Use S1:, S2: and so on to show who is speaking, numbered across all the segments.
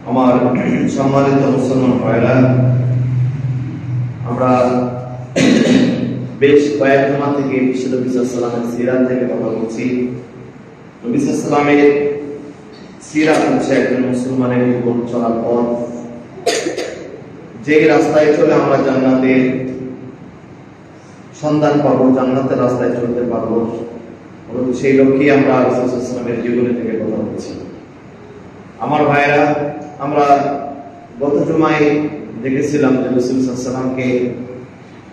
S1: আমার সম্মানিত মুসলমান ভাইরা, আমরা বেশ কয়েক জমা থেকে বিশ্ব নবী সাল্লাল্লাহু আলাইহি সিরাত থেকে কথা বলছি। নবী সাল্লাল্লাহু আলাইহি সিরাত হচ্ছে একজন মুসলমানের জীবন চলার পথ, যে রাস্তায় চলে আমরা জান্নাতের সন্ধান পাবো, জান্নাতের রাস্তায় চলতে পারবো, সেই লক্ষ্যে আমরা রাসূল সাল্লাল্লাহু আলাইহি ওয়াসাল্লামের জীবনী থেকে কথা বলছি। আমার ভাইরা, আমরা গত জুমায় দেখেছিলাম যে রাসূল সাল্লাল্লাহু আলাইহি ওয়াসাল্লামকে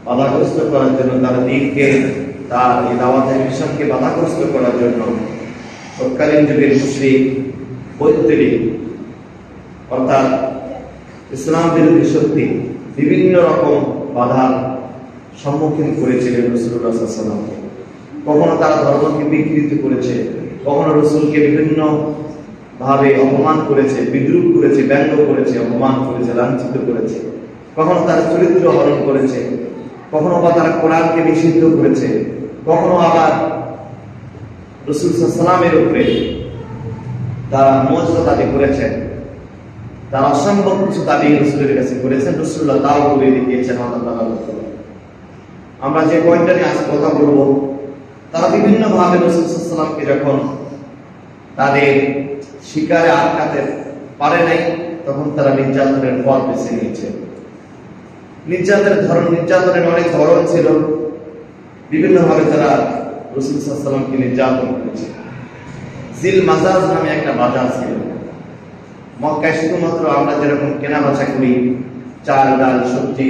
S1: বাধাগ্রস্ত করার জন্য, তার দিনকে, তার এই দাওয়াতের মিশনকে বাধাগ্রস্ত করার জন্য তৎকালীন যুগের মুশরিক বৈতরী অর্থাৎ ইসলাম বিরোধী শক্তি বিভিন্ন রকম বাধার সম্মুখীন করেছিলেন রাসূলুল্লাহ সাল্লাল্লাহু আলাইহি ওয়াসাল্লামকে। কখনো তারা ধর্মকে বিকৃত করেছে, কখনো রাসূলকে বিভিন্ন ভাবে অপমান করেছে, বিদ্রুপ করেছে, ব্যঙ্গ করেছে, অপমান করেছে, লাঞ্ছিত করেছে। কখনো তারা চরিত্র হরণ করেছে, কখনো বা তারা কোরআনকে নিষিদ্ধ করেছে, কখনো আবার রাসূল সাল্লাল্লাহু আলাইহি ওয়াসাল্লামের উপরে তারা মুআজিজা দাবি করেছেন, তারা অসম্ভব কিছু দাবি রাসূলের কাছে করেছেন, রাসূলুল্লাহ তাও করে দেখিয়েছেন। আমরা যে পয়েন্টটা নিয়ে আজ কথা বলবো, তারা বিভিন্ন ভাবে রাসূল সাল্লাল্লাহু আলাইহি ওয়াসাল্লামকে যখন তাদের শিকারে আটকাতে পারে নাই, তখন তারা নির্যাতনের পথ বেছে নিয়েছে। নির্যাতনের অনেক ধরন ছিল, বিভিন্ন ভাবে তারা রাসূল সাল্লাল্লাহু আলাইহি ওয়াসাল্লামকে নির্যাতন করেছে। জিল মাজাজ নামে একটা বাজার ছিল মক্কায়। শুধুমাত্র আমরা যেরকম কেনা বেচা করি, চাল ডাল সবজি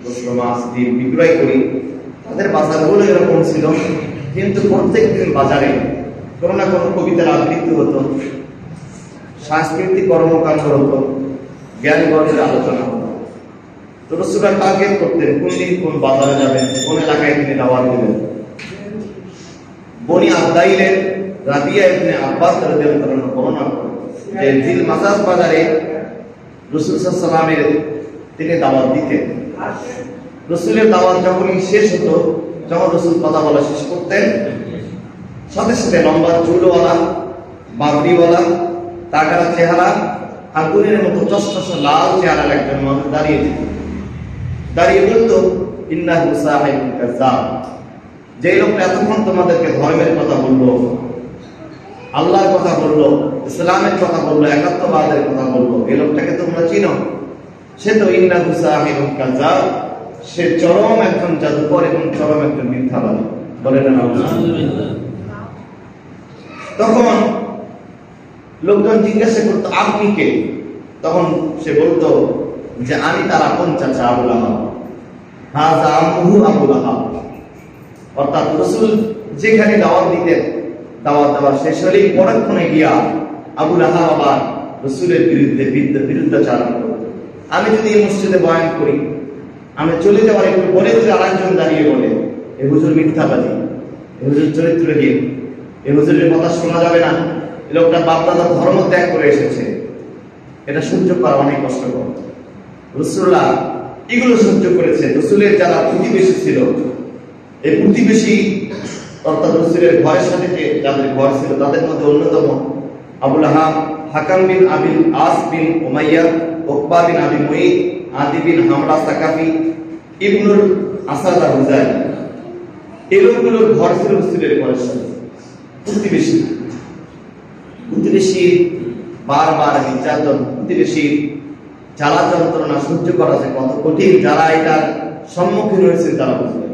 S1: গোশত মাছ ডিম বিক্রয় করি, তাদের বাজারগুলো এরকম ছিল। কিন্তু প্রত্যেকদিন বাজারে কোনো না কোনো কবিতার আবৃত্তি হতো, সাংস্কৃতিক কর্মকাণ্ড হতো, জ্ঞান গর্বের আলোচনা হতো। তো রাসূলুল্লাহ টার্গেট করতেন কোন দিন কোন বাজারে যাবেন, কোন এলাকায় তিনি দাওয়াত দিবেন। বনি আবদাইলের রাবিয়া ইবনে আব্বাস রাদিয়াল্লাহু আনহু বর্ণনা করেন যে জিল মাজাজ বাজারে রাসূল সাল্লাল্লাহু আলাইহি ওয়াসাল্লামের তিনি দাওয়াত দিতেন। রাসূলের দাওয়াত যখনই শেষ হতো, যখন রাসূল কথা বলা শেষ করতেন, সাথে সাথে লম্বা চুলওয়ালা, বাবরিওয়ালা, তাকারা চেহারা, আগুনের মতো চশমশ লাল চেহারার একজন মানুষ দাঁড়িয়ে বলতো, ইন্নাহু সাহিবুল কাযাব, যে লোকটা এতক্ষণ তোমাদেরকে ধর্মের কথা বললো, আল্লাহর কথা বললো, ইসলামের কথা বললো, একাত্মবাদের কথা বললো, এই লোকটাকে তোমরা চিনো? সে তো ইন্নাহু সাহিবুল কাযাব, সে চরম একজন জাদুকর এবং চরম একজন মিথ্যাবাদী। বলেন না আলহামদুলিল্লাহ। তখন লোকজন জিজ্ঞাসা করতো, আপনি কে? তখন সে বলতো যে আমি তার আপন চাচা আবু লাহাব, হাযা আমহু আবু লাহাব। অর্থাৎ রাসূল যেখানে দাওয়াত দিতেন, দাওয়াত দেওয়া শেষ হলেই পরক্ষণে গিয়া আবু লাহাব আবার রাসূলের বিরুদ্ধে বিরুদ্ধাচারণ করত। আমি যদি এই মসজিদে বয়ান করি, আমি চলে যাওয়ার একটু পরে যদি আরেকজন দাঁড়িয়ে বলে এ হুজুর মিথ্যাবাদী, এ হুজুর চরিত্রহীন, এ হুজুরের কথা শোনা যাবে না, এই লোকটা বাপ-দাদার ধর্ম ত্যাগ করে এসেছে, এটা সহ্য করা অনেক কষ্টকর। রাসূলুল্লাহ এগুলো সহ্য করেছে। রাসূলের যারা প্রতিবেশী ছিল, এই প্রতিবেশী অর্থাৎ রাসূলের ঘরের সাথে যাদের ঘর ছিল, তাদের মধ্যে অন্যতম আবু লাহাব, হাকাম বিন আবিল আস বিন উমাইয়া, উকবা বিন আবি মুঈত, আদি বিন হামরা সাকাফি, ইবনুল আসাদ আল-হুযাইলি। এই লোকগুলোর ঘর ছিল রাসূলের ঘরের সাথে। প্রতিবেশী বারবার নির্যাতন, প্রতিবেশী জ্বালা যন্ত্রণা সহ্য করা যে কত কঠিন, যারা এটার সম্মুখীন হয়েছে তারা বুঝবে।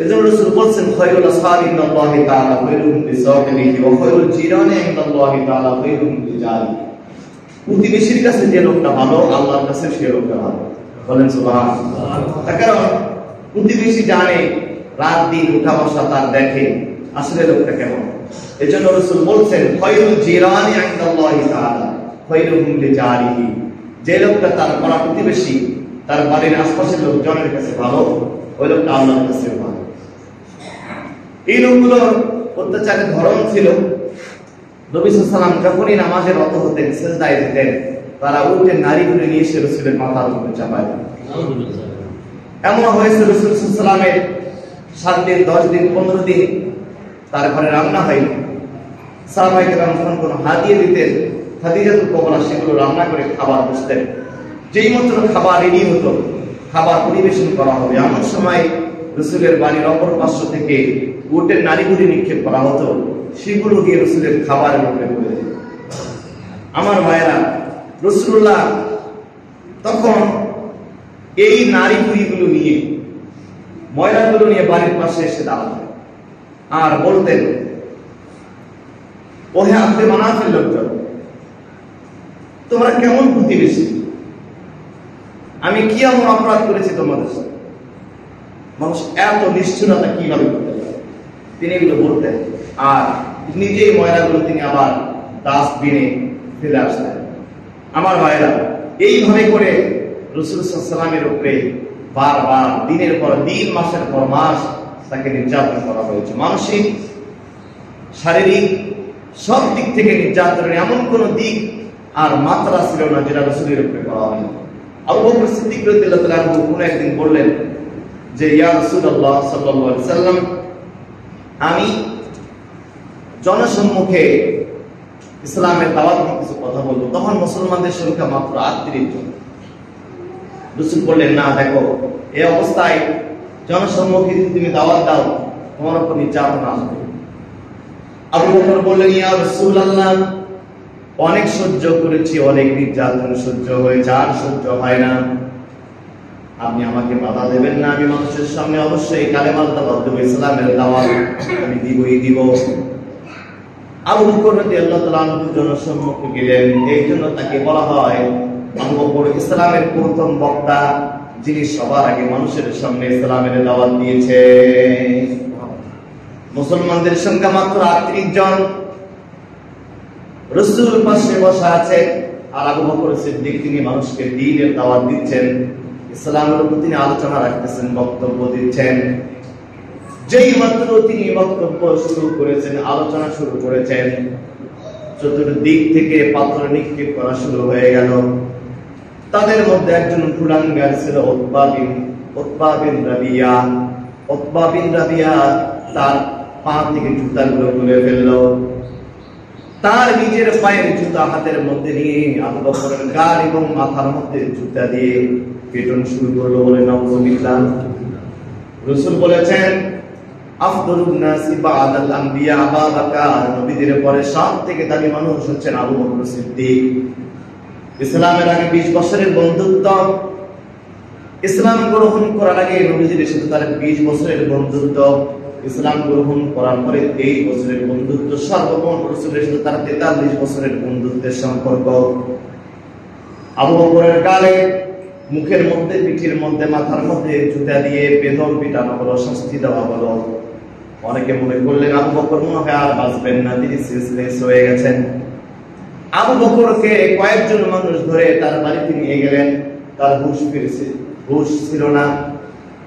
S1: এজন্য রাসূল বলেছেন, খায়রুল আসহাবি ইনদাল্লাহি তাআলা খায়রুহুম লিসাহিবিহি ওয়া খায়রুল জিরানি ইনদাল্লাহি তাআলা খায়রুহুম লিজারিহি। প্রতিবেশীর কাছে যে লোকটা ভালো, আল্লাহর কাছে সে লোকটা ভালো। বলেন সুবহানাল্লাহ। তার কারণ প্রতিবেশী জানে, রাত দিন উঠা বসা তার দেখে আসলে লোকটা কেমন। এজন্য রাসূল বলছেন, খায়রুল জিরানি ইনদাল্লাহি তাআলা খায়রুহুম লিজারিহি। যে লোকটা তার পাড়া প্রতিবেশী, তার বাড়ির আশপাশের লোকজনের কাছে ভালো, ওই লোকটা আল্লাহর কাছে ভালো। এই লোকগুলোর অত্যাচারের ধরন ছিল, নবী সাল্লাল্লাহু আলাইহি ওয়াসাল্লাম যখনই নামাজে রত হতেন, সিজদায় যেতেন, তারা উঠে নারীগুলো নিয়ে এসে রাসূলের মাথার উপরে চাপায় দিতেন। এমন হয়েছে রাসূল সাল্লাল্লাহু আলাইহি ওয়াসাল্লামের 7 দিন 10 দিন 15 দিন তার ঘরে রান্না হয়নি। সাহাবায়ে কেরাম কোন হাদিয়া দিতেন, খাদিজাতুল কুবরা সেগুলো রান্না করে খাবার বসতেন। যেই মাত্র খাবার রেডি হতো, খাবার পরিবেশন করা হবে, এমন সময় রসুলের বাড়ির অপর পার্শ্ব থেকে উটের নাড়িগুলি নিক্ষেপ করা হতো, সেগুলো গিয়ে রসুলের খাবারের উপরে পড়ে যেত। আমার ভাইয়েরা, রাসূলুল্লাহ তখন এই নাড়িগুলিগুলো নিয়ে, ময়লাগুলো নিয়ে বাড়ির পাশে এসে দাঁড়াতেন আর বলতেন, ওহে আব্দে মানাফের লোকজন, তোমরা কেমন প্রতিবেশী, আমি কি এমন অপরাধ করেছি তোমাদের সাথে? মানুষ এত নিষ্ঠুরতা কিভাবে করতে পারে? তিনি এগুলো বলতেন আর নিজেই ময়লাগুলো তিনি আবার ডাস্টবিনে ফেলে আসতেন। আমার ভাইরা, এইভাবে করে রাসূল সাল্লাল্লাহু আলাইহি ওয়াসাল্লামের উপরে বারবার দিনের পর দিন, মাসের পর মাস তাকে নির্যাতন করা হয়েছে। মানসিক, শারীরিক সব দিক থেকে নির্যাতনের এমন কোন দিক আর মাত্রা ছিল না যেটা রাসূলের উপরে করা হয়নি। আবু বকর সিদ্দিক রাদিয়াল্লাহু তাআলা কোন একদিন বললেন যে, ইয়া রাসূলুল্লাহ সাল্লাল্লাহু আলাইহি ওয়াসাল্লাম, আমি জনসম্মুখে ইসলামের দাওয়াত নিয়ে কিছু কথা বলবো। তখন মুসলমানদের সংখ্যা মাত্র 38 জন। রাসূল বললেন, না দেখো, এই অবস্থায় জনসম্মুখে যদি তুমি দাওয়াত দাও, তোমার উপর নির্যাতন আসবে। আবু বকর বললেন, ইয়া রাসূলুল্লাহ, অনেক সহ্য করেছি, অনেক নির্যাতন সহ্য হয়েছে, আর সহ্য হয় না, আপনি আমাকে বাধা দেবেন না? আমি মানুষের সামনে অবশ্যই কালেমার দাওয়াত দেব, ইসলামের দাওয়াত আমি দিবই দিব। আবু বকর রাদিয়াল্লাহু তাআলা আনহু জনসম্মুখে গেলেন, এই জন্য তাকে বলা হয় আবু বকর ইসলামের প্রথম বক্তা, যিনি সবার আগে মানুষের সামনে ইসলামের দাওয়াত দিয়েছে। মুসলমানদের সংখ্যা মাত্র 38 জন। রাসূল পাশে বসা আছেন আর আবু বকর সিদ্দিক তিনি মানুষকে দ্বীনের দাওয়াত দিচ্ছেন, ইসলামের উপর তিনি আলোচনা রাখতেছেন, বক্তব্য দিচ্ছেন। যেই মাত্র তিনি বক্তব্য শুরু করেছেন, আলোচনা শুরু করেছেন, চতুর্দিক থেকে পাথর নিক্ষেপ করা শুরু হয়ে গেল। তাদের মধ্যে একজন কুলাঙ্গার ছিল উতবা বিন রাবিয়া। উতবা বিন রাবিয়া তার পা থেকে জুতাগুলো খুলে ফেলল, তার নিজের পায়ের জুতা হাতের মধ্যে নিয়ে আবু বকরের গাল এবং মাথার মধ্যে জুতা দিয়ে পেটন শুরু করলো। বলে নাউযুবিল্লাহ। রাসূল বলেছেন, আফদলুন নাসি বা'দাল আম্বিয়া আবু বকর, নবীদের পরে সবথেকে দামি মানুষ হচ্ছেন আবু বকর সিদ্দিক। ইসলামের আগে 20 বছরের বন্ধুত্ব, ইসলাম গ্রহণ করার আগে নবীজির সাথে তার 20 বছরের বন্ধুত্ব, ইসলাম গ্রহণ করার পরে 23 বছরের বন্ধুত্ব, সর্বমোট রাসূলের সাথে তার 43 বছরের বন্ধুত্বের সম্পর্ক। আবু বকরের গালে, মুখের মধ্যে, পিঠের মধ্যে, মাথার মধ্যে জুতা দিয়ে বেদম পিটানো হলো, শাস্তি দেওয়া হলো। অনেকে মনে করলেন আবু বকর মনে হয় আর বাঁচবেন না, তিনি সেন্সলেস হয়ে গেছেন। আবু বকরকে কয়েকজন মানুষ ধরে তার বাড়িতে নিয়ে গেলেন, তার হুঁশ ছিল না।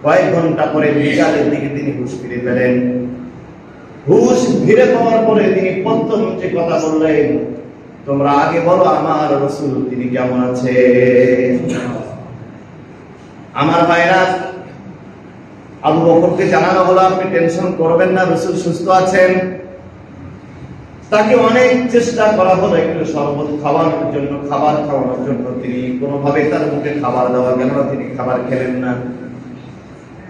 S1: কয়েক ঘন্টা পরে বিকালের দিকে তিনি হুঁশ ফিরে পেলেন। হুঁশ ফিরে পাওয়ার পরে তিনি প্রথম যে কথা বললেন, তোমরা আগে বলো আমার রাসূল তিনি কেমন আছে। আমার ভাইরা, আবু বকরকে জানানো হলো, আপনি টেনশন করবেন না, রাসূল সুস্থ আছেন। তাকে অনেক চেষ্টা করা হলো একটু শরবত খাওয়ানোর জন্য, খাবার খাওয়ানোর জন্য। তিনি কোনোভাবে তার মুখে খাবার দেওয়া গেল না, তিনি খাবার খেলেন না।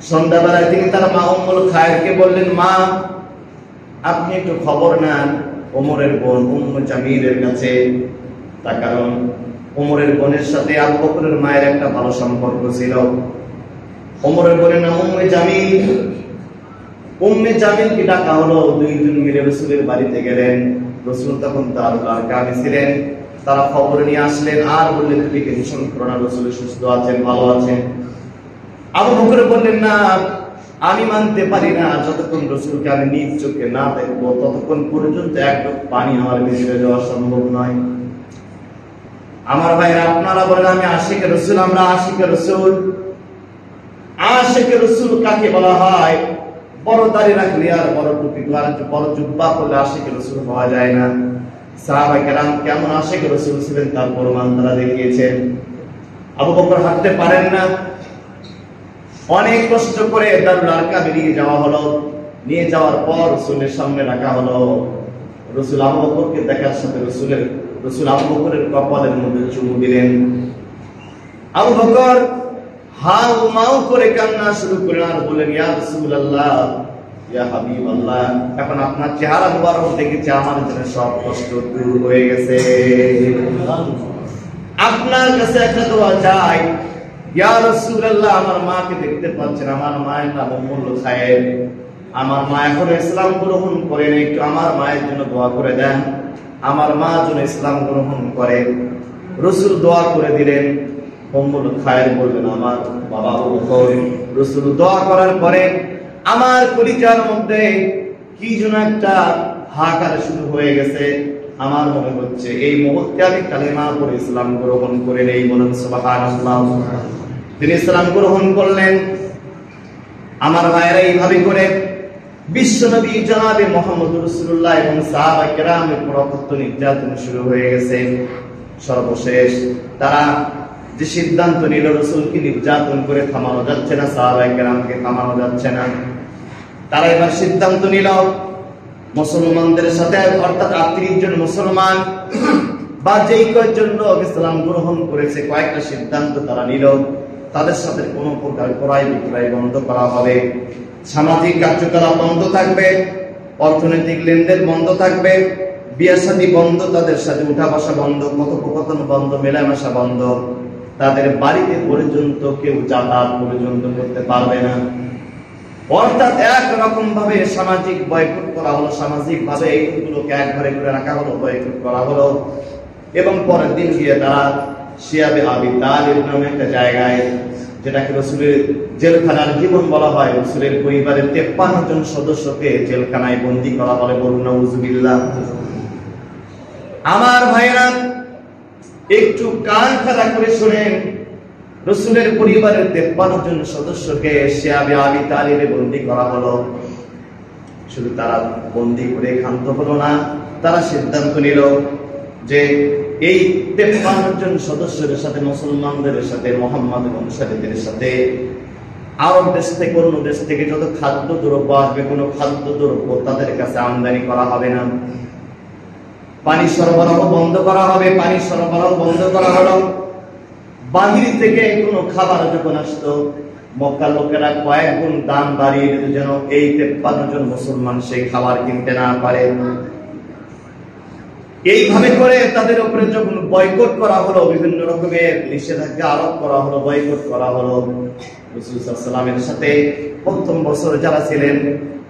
S1: সন্ধ্যাবেলায় তিনি তার মা উম্মুল খায়রকে বললেন, মা আপনি একটু খবর নেন ওমরের বোন উম্মে জামিলের কাছে। তার কারণ ওমরের বোনের সাথে আবু বকরের মায়ের একটা ভালো সম্পর্ক ছিল। ওমরের বোনের নাম উম্মে জামিল। উম্মে জামিলকে ডাকা হলো, দুইজন মিলে রাসূলের বাড়িতে গেলেন। রাসূল তখন তার কাছে ছিলেন, তারা খবর নিয়ে আসলেন আর বললেন, তুমি টেনশন করো না, রাসূল সুস্থ আছেন, ভালো আছেন। আবু বকর বললেন, না আমি মানতে পারি না, যতক্ষণ রাসূলকে আমি নিজ চোখে না দেখবো ততক্ষণ পর্যন্ত এক ঢোক পানি আমার ভিতরে যাওয়া সম্ভব নয়। আমার ভাইরা, আপনারা বলেন আমি আশিক রাসূল, আমরা আশিক রাসূল। আশিক রাসূল কাকে বলা হয়? বড় দাড়ি রাখলে আর বড় টুপি আর বড় জুব্বা পরলে আশিক রাসূল হওয়া যায় না। সাহাবায়ে কেরাম কেমন আশিক রাসূল ছিলেন তার প্রমাণ তারা দেখিয়েছেন। আবু বকর হাঁটতে পারেন না, অনেক কষ্ট করে দারুল আরকামে নিয়ে যাওয়া হলো। নিয়ে যাওয়ার পর রাসূলের সামনে রাখা হলো। রাসূল আবু বকরকে দেখার সাথে রাসূলের রাসূল আবু বকরের কপালের মধ্যে চুমু দিলেন। আবু বকর হাউ মাউ করে কান্না শুরু করলেন আর বললেন, ইয়া রাসূলুল্লাহ, ইয়া হাবিবাল্লাহ, এখন আপনার চেহারা মুবারক দেখেছি, আমার জন্য সব কষ্ট দূর হয়ে গেছে। আপনার কাছে একটা দোয়া চাই, ইয়া রাসূলুল্লাহ, আমার মাকে দেখতে পাচ্ছেন, আমার মায়ের নাম উম্মুল খায়ের, আমার মা এখনো ইসলাম গ্রহণ করেন, একটু আমার মায়ের জন্য দোয়া করে দেন, আমার মা যেন ইসলাম গ্রহণ করে। রাসূল দোয়া করে দিলেন। উম্মুল খায়ের বললেন, আমার বাবা আবু বকর। রাসূল দোয়া করার পরে আমার কলিজার মধ্যে কি যেন একটা হাহাকার শুরু হয়ে গেছে। আমার মনে হচ্ছে এই মুহূর্তে আমি কালেমা পড়ে ইসলাম গ্রহণ করে নেই। বলুন সুবহানাল্লাহ। তিনি ইসলাম গ্রহণ করলেন। আমার ভাইরা এইভাবে করে বিশ্বনবী জনাবে মুহাম্মদ রাসূলুল্লাহ এবং সাহাবা কেরামের উপর অকথ্য নির্যাতন শুরু হয়ে গেছে। সর্বশেষ তারা যে সিদ্ধান্ত নিল, রাসূলকে নির্যাতন করে থামানো যাচ্ছে না, সাহাবা কেরামকে থামানো যাচ্ছে না, তারা এবার সিদ্ধান্ত নিল মুসলমানদের সাথে, অর্থাৎ ৩৮ জন মুসলমান বা যেই কয়েকজন লোক ইসলাম গ্রহণ করেছে, কয়েকটা সিদ্ধান্ত তারা নিল। তাদের সাথে কোনো প্রকার ক্রয় বিক্রয় বন্ধ করা হবে, সামাজিক কার্যকলাপ বন্ধ থাকবে, অর্থনৈতিক লেনদেন বন্ধ থাকবে, বিয়ে শাদী বন্ধ, তাদের সাথে উঠা বসা বন্ধ, কথোপকথন বন্ধ, মেলামেশা বন্ধ, তাদের বাড়িতে পর্যন্ত কেউ যাতায়াত পর্যন্ত করতে পারবে না। অর্থাৎ একরকম ভাবে সামাজিক বয়কট করা হলো, সামাজিক ভাবে এইগুলোকে একবারে করে রাখা হলো, বয়কট করা হলো। এবং পরের দিন গিয়ে তারা শিয়াবে আবি তালিব নামে একটা জায়গায়, যেটাকে রাসূলের জেলখানার জীবন বলা হয়, রাসূলের পরিবারের 53 জন সদস্যকে জেলখানায় বন্দী করা হলে। বলুন নাউযুবিল্লাহ। আমার ভাইরা একটু কান খাড়া করে শুনেন, রাসূলের পরিবারের 53 জন সদস্যকে শিয়াবে আবি তালিবে বন্দী করা হলো। শুধু তারা বন্দী করে ক্ষান্ত হলো না, তারা সিদ্ধান্ত নিল যে এই 53 জন সদস্যের সাথে, মুসলমানদের সাথে, মুহাম্মদ অনুসারীদের সাথে আরব দেশ থেকে, অন্য দেশ থেকে যত খাদ্য দ্রব্য আসবে, কোনো খাদ্য দ্রব্য তাদের কাছে আমদানি করা হবে না। পানি সরবরাহ বন্ধ করা হবে, পানি সরবরাহ বন্ধ করা হলো। বাহির থেকে কোনো খাবার যখন আসতো, মক্কার লোকেরা কয়েক গুণ দাম বাড়িয়ে দিত যেন এই 53 জন মুসলমান সেই খাবার কিনতে না পারে। এইভাবে করে তাদের উপরে যখন বয়কট করা হলো, বিভিন্ন রকমের নিষেধাজ্ঞা আরোপ করা হলো, বয়কট করা হলো, রাসূল সাল্লাল্লাহু আলাইহি ওয়াসাল্লামের সাথে প্রথম বছর যারা ছিলেন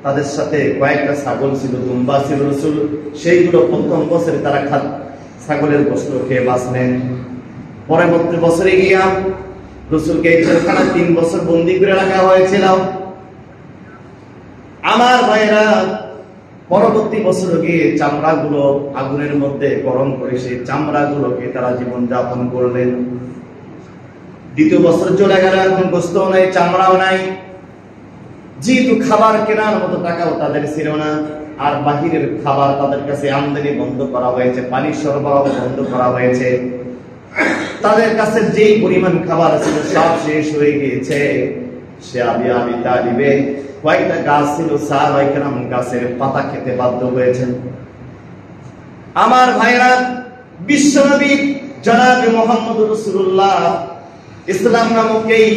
S1: তাদের সাথে কয়েকটা ছাগল ছিল, দুম্বা ছিল। রাসূল সেইগুলো প্রথম বছরে তারা ছাগলের গোশত খেয়ে বাঁচলেন। পরবর্তী বছরে গিয়া রাসূলকে জেলখানায় 3 বছর বন্দী করে রাখা হয়েছিল। আমার ভাইরা পরবর্তী বছর গিয়ে চামড়াগুলো আগুনের মধ্যে গরম করে সেই চামড়াগুলোকে তারা জীবন যাপন করলেন। দ্বিতীয় বছর চলে গেল, এখন গোশতও নাই, চামড়াও নাই, যেহেতু খাবার কেনার মতো টাকাও তাদের ছিল না, আর বাহিরের খাবার তাদের কাছে আমদানি বন্ধ করা হয়েছে, পানি সরবরাহ বন্ধ করা হয়েছে, তাদের কাছে যেই পরিমাণ খাবার ছিল সব শেষ হয়ে গিয়েছে। শিয়াবে আবি তালিবে কয়েকটা গাছ ছিল, সাহাবায়ে কেরাম গাছের পাতা খেতে বাধ্য হয়েছেন। আমার ভাইরা বিশ্বনবী জনাবে মুহাম্মদ রাসূলুল্লাহ ইসলাম নামক এই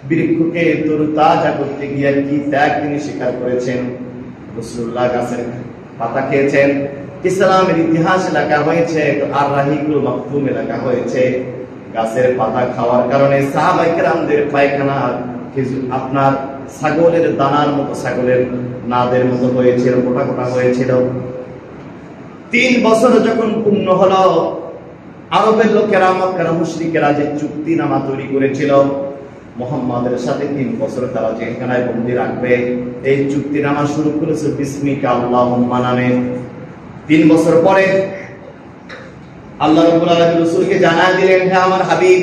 S1: বৃক্ষকে তরতাজা করতে গিয়ে কি ত্যাগ তিনি স্বীকার করেছেন। রাসূলুল্লাহ গাছের পাতা খেয়েছেন। ইসলামের ইতিহাসে লেখা হয়েছে, আর রাহিকুল মাকতুমে লেখা হয়েছে, গাছের পাতা খাওয়ার কারণে সাহাবায়ে কেরামদের পায়খানা আপনার ছাগলের দানার মতো, ছাগলের নাদের মতো হয়েছিল, গোটা গোটা হয়েছিল। 3 বছর যখন পূর্ণ হলো, আরবের লোকেরা, মক্কার মুশরিকেরা যে চুক্তিনামা তৈরি করেছিল মুহাম্মাদের সাথে, 3 বছর তারা জেলখানায় বন্দী রাখবে, এই চুক্তিনামা শুরু করেছে বিসমিকা আল্লাহুম্মা নামে। 3 বছর পরে আল্লাহ রাব্বুল আলামিন রাসূলকে জানায় দিলেন, হে আমার হাবিব,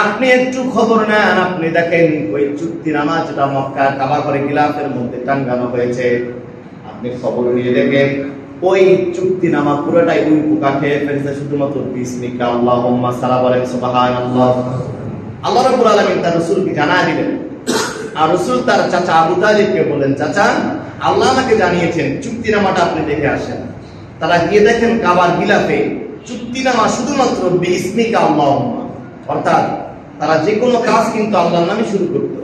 S1: আপনি একটু খবর নেন, আপনি দেখেন ওই চুক্তিনামা যেটা মক্কা কাবা করে গিলাফের মধ্যে টাঙ্গানো হয়েছে, আপনি খবর নিয়ে দেখেন ওই চুক্তিনামা পুরোটাই ওই পোকা খেয়ে ফেলেছে, শুধুমাত্র বিসমিকা আল্লাহুম্মা সালা বলেন সুবহানাল্লাহ। আল্লাহ রাব্বুল আলামিন তার রাসূলকে জানায় দিলেন, আর রাসূল তার চাচা আবু তালিবকে বলেন, চাচা, আল্লাহ আমাকে জানিয়েছেন চুক্তিনামাটা আপনি দেখে আসেন। তারা গিয়ে দেখেন কাবার গিলাফে চুক্তিনামা শুধুমাত্র বিসমিকা আল্লাহুম্মা, অর্থাৎ তারা যে কোনো কাজ কিন্তু আল্লাহর নামে শুরু করত।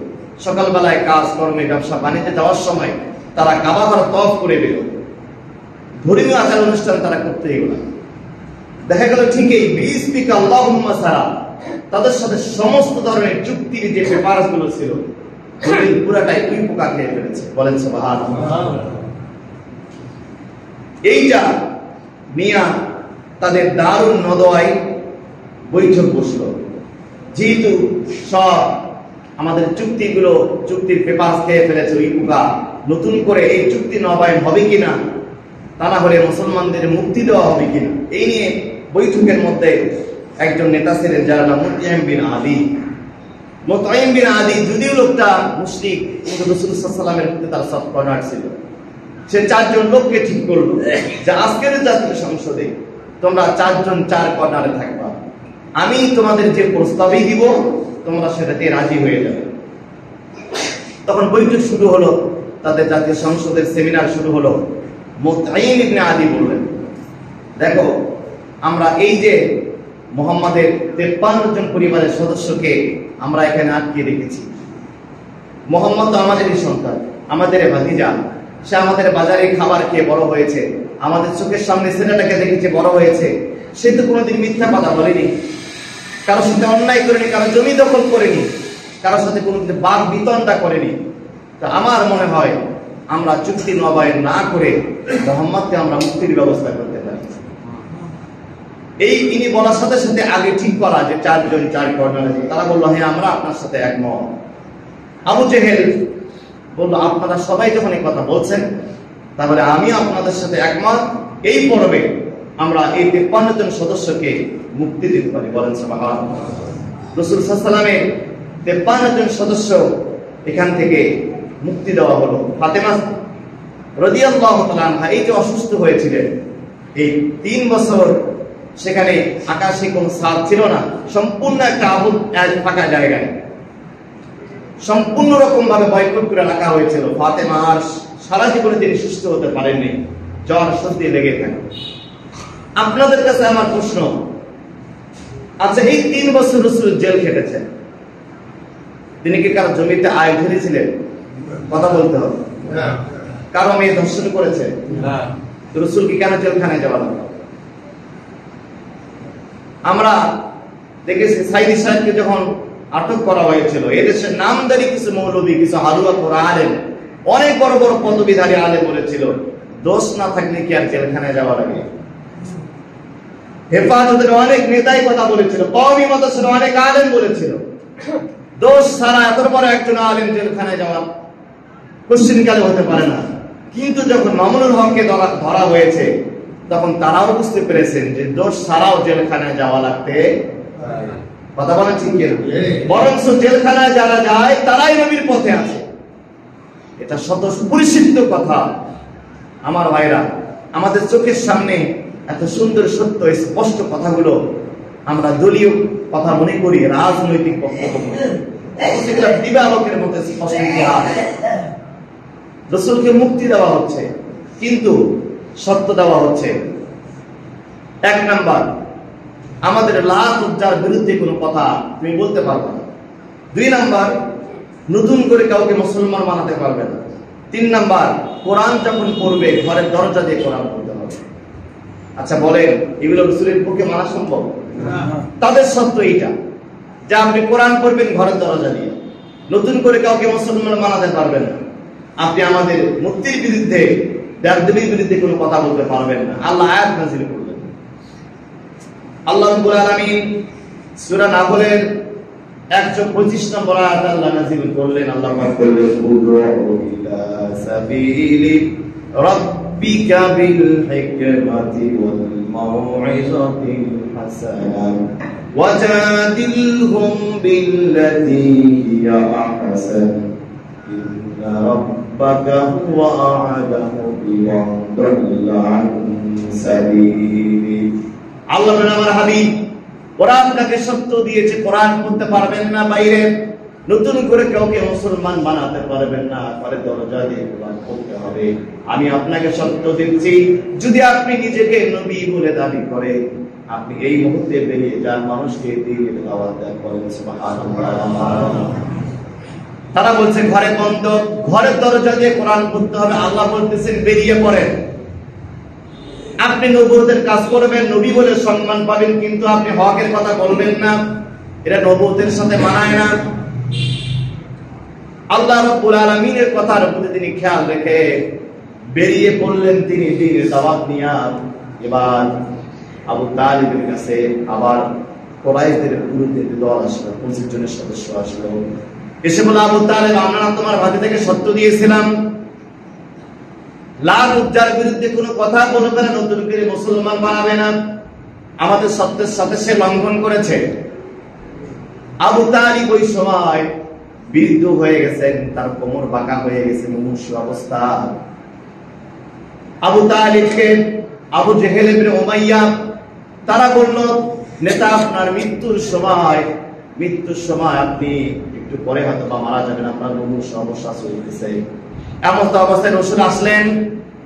S1: সকালবেলায় কাজ কর্মে ব্যবসা বাণিজ্যে যাওয়ার সময় তারা কাবা ঘর তওয়াফ করে বের হতো। ধর্মীয় আচার অনুষ্ঠান তারা করতে এগুলো দেখা গেল ঠিকই বিসমিকা আল্লাহুম্মা ছাড়া তাদের সাথে সমস্ত ধরনের চুক্তির যে পেপারস গুলো ছিল পুরাটাই উই পোকা খেয়ে ফেলেছে। বলেন সুবহানাল্লাহ। এইটা মিয়া তাদের দারুন নদওয়ায় বৈঠক বসলো। যেহেতু সব আমাদের চুক্তির পেপার খেয়ে ফেলেছে ওই পোকা, নতুন করে এই চুক্তি নবায়ন হবে কিনা, তা না হলে মুসলমানদের মুক্তি দেওয়া হবে কিনা, এই নিয়ে বৈঠকের মধ্যে একজন নেতা ছিলেন যার নাম মুতাইম বিন আদি। মুতাইম বিন আদি যদিও লোকটা মুশরিক, কিন্তু রাসূল সাল্লাল্লাহু আলাইহি ওয়াসাল্লামের প্রতি তার সৎ কর্নার ছিল। সে 4 জন লোককে ঠিক করলো যে আজকের জাতীয় সংসদে তোমরা 4 জন 4 কর্নারে থাকবা, আমি তোমাদের যে প্রস্তাবই দিব তোমরা সেটাতে রাজি হয়ে যাবে। তখন বৈঠক শুরু হলো, তাদের জাতীয় সংসদের সেমিনার শুরু হলো। মুতাইম ইবনে আদি বললেন, দেখো আমরা এই যে মুহাম্মাদের 53 জন পরিবারের সদস্যকে আমরা এখানে আটকে রেখেছি। মুহাম্মদ তো আমাদেরই সন্তান, আমাদের ভাতিজা, সে আমাদের বাজারে খাবার খেয়ে বড় হয়েছে, আমাদের চোখের সামনে ছেলেটাকে দেখেছে বড় হয়েছে, সে তো কোনোদিন মিথ্যা কথা বলেনি, কারোর সাথে অন্যায় করেনি, কারো জমি দখল করেনি, কারোর সাথে কোনোদিন বাক বিতণ্ডা করেনি। তো আমার মনে হয় আমরা চুক্তি নবায়ন না করে মুহাম্মদকে আমরা মুক্তির ব্যবস্থা করতে পারি। এই ইনি বলার সাথে সাথে আগে ঠিক করা যে 4 জন 4 কর্নারে, তারা বললো হ্যাঁ আমরা আপনার সাথে একমত। আবু জেহেল বললো আপনারা সবাই যখন এই কথা বলছেন তাহলে আমি আপনাদের সাথে একমত, এই পর্বে আমরা এই 53 জন সদস্যকে মুক্তি দিতে পারি। বলেন সুবহানাল্লাহ। রাসূল সাল্লাল্লাহু আলাইহি ওয়াসাল্লামের 53 জন সদস্য এখান থেকে মুক্তি দেওয়া হলো। ফাতেমা রাদিয়াল্লাহু তাআলা আনহা এই যে অসুস্থ হয়েছিলেন, এই 3 বছর সেখানে আকাশে কোনো ছাদ ছিল না, সম্পূর্ণ একটা ফাঁকা জায়গায় সম্পূর্ণ রকম ভাবে বয়কট করে রাখা হয়েছিল। ফাতেমা আর সারা জীবনে তিনি সুস্থ হতে পারেননি, জ্বর সর্দি লেগে থাকে। আপনাদের কাছে আমার প্রশ্ন, আচ্ছা এই 3 বছর রাসূল জেল খেটেছেন, তিনি কি কারো জমিতে আয় ধরেছিলেন? কথা বলতে হবে। কারো মেয়ে ধর্ষণ করেছে? রাসূল কি কেন জেলখানায় যাওয়া লাগলো? আমরা দেখেছি সাইদি সাহেবকে যখন আটক করা হয়েছিল, এদেশের নামদারি কিছু মৌলবী, কিছু হালুয়া কোরআন আলেম, অনেক বড় বড় পদবীধারী আলেম বলেছিল দোষ না থাকলে কি আর জেলখানায় যাওয়া লাগে। হেফাজতের অনেক নেতাই কথা বলেছিল, কওমি মাদ্রাসার অনেক আলেম বলেছিল দোষ ছাড়া এত বড় একজন আলেম জেলখানায় যাওয়া কোশ্চিনকালে হতে পারে না। কিন্তু যখন মামুনুল হককে ধরা হয়েছে তখন তারাও বুঝতে পেরেছেন যে দোষ ছাড়াও জেলখানায় যাওয়া লাগতে, কথা বলেন ঠিক কিনা? বরঞ্চ জেলখানায় যারা যায় তারাই নবীর পথে আছে, এটা শত পরিচিত কথা। আমার ভাইরা, আমাদের চোখের সামনে এত সুন্দর সত্য স্পষ্ট কথাগুলো আমরা দলীয় কথা মনে করি, রাজনৈতিক বক্তব্য দিবালোকের মধ্যে স্পষ্ট ইতিহাস। রাসূলকে মুক্তি দেওয়া হচ্ছে, কিন্তু সত্য দেওয়া হচ্ছে। 1 নাম্বার, আমাদের লাত উজ্জার বিরুদ্ধে কোনো কথা তুমি বলতে পারবে না। 2 নাম্বার, নতুন করে কাউকে মুসলমান বানাতে পারবে না। 3 নাম্বার, কোরআন যখন পড়বে ঘরের দরজা দিয়ে কোরআন পড়তে হবে। আচ্ছা বলেন, এগুলো রাসূলের পক্ষে মানা সম্ভব? তাদের সত্য এইটা যে আপনি কোরআন পড়বেন ঘরের দরজা দিয়ে, নতুন করে কাউকে মুসলমান বানাতে পারবেন না। আপনি আমাদের মুক্তির বিরুদ্ধে, দেবদেবীর বিরুদ্ধে কোনো কথা বলতে পারবেন না। আল্লাহ আয়াত নাযিল করলেন। আল্লাহ রাব্বুল আলামিন সূরা নাহলের 125 নম্বর আয়াত আল্লাহ নাযিল করলেন। আল্লাহ পাক বললেন, উদউ ইলা সাবিলি রাব্বিকা বিল হিকমাতি ওয়াল মাউইযাতিল হাসানাহ ওয়াজাদিলহুম বিল্লাতী হিয়া আহসান ইন্না রাব্বাকা হুয়া আ'লামু বিমান দাল্লা আন সাবিলি। আল্লাহ বলেন, আমার হাবিব, ওরা আপনাকে সত্য দিয়েছে, কোরআন পড়তে পারবেন না বাইরে, নতুন করে কাউকে মুসলমান বানাতে পারবেন না, ঘরের দরজা দিয়ে কোরআন পড়তে হবে। আমি আপনাকে সত্য দিচ্ছি, যদি আপনি নিজেকে নবী বলে দাবি করেন, আপনি এই মুহূর্তে বেরিয়ে যান, মানুষকে দিয়ে দাওয়াত দেন, বলেন সুবহানাল্লাহ। তারা বলছে ঘরে বন্ধ, ঘরের দরজা দিয়ে কোরআন পড়তে হবে। আল্লাহ বলতেছেন বেরিয়ে পড়েন। আপনি নবুয়তের কাজ করবেন, নবী বলে সম্মান পাবেন, কিন্তু আপনি হকের কথা বলবেন না, এটা নবুয়তের সাথে মানায় না। আল্লাহ রাব্বুল আলামিনের কথার প্রতি তিনি খেয়াল রেখে বেরিয়ে পড়লেন তিনি দ্বীনের দাওয়াত নিয়ে। এবার আবু তালিবের কাছে আবার কুরাইশদের বিরুদ্ধে দল আসলো, 25 জনের সদস্য আসলো, এসে বলে আবু তালিব, আমরা তোমার ভাতি থেকে সত্য দিয়েছিলাম, লাত উজ্জার বিরুদ্ধে কোনো কথা বলবে না, নতুন করে মুসলমান বানাবে না। আমাদের সত্যের সাথে সে লঙ্ঘন করেছে। আবু তালিব ওই সময় বৃদ্ধ হয়ে গেছেন, তার কোমর বাঁকা হয়ে গেছে, মুমূর্ষ অবস্থা। আবু তালিবকে আবু জেহেল ইবনে উমাইয়া তারা বলল, নেতা আপনার মৃত্যুর সময় আপনি একটু পরে হয়তো বা মারা যাবেন, আপনার মুমূর্ষ অবস্থা চলতেছে। এমন তো অবস্থায় রাসূল আসলেন,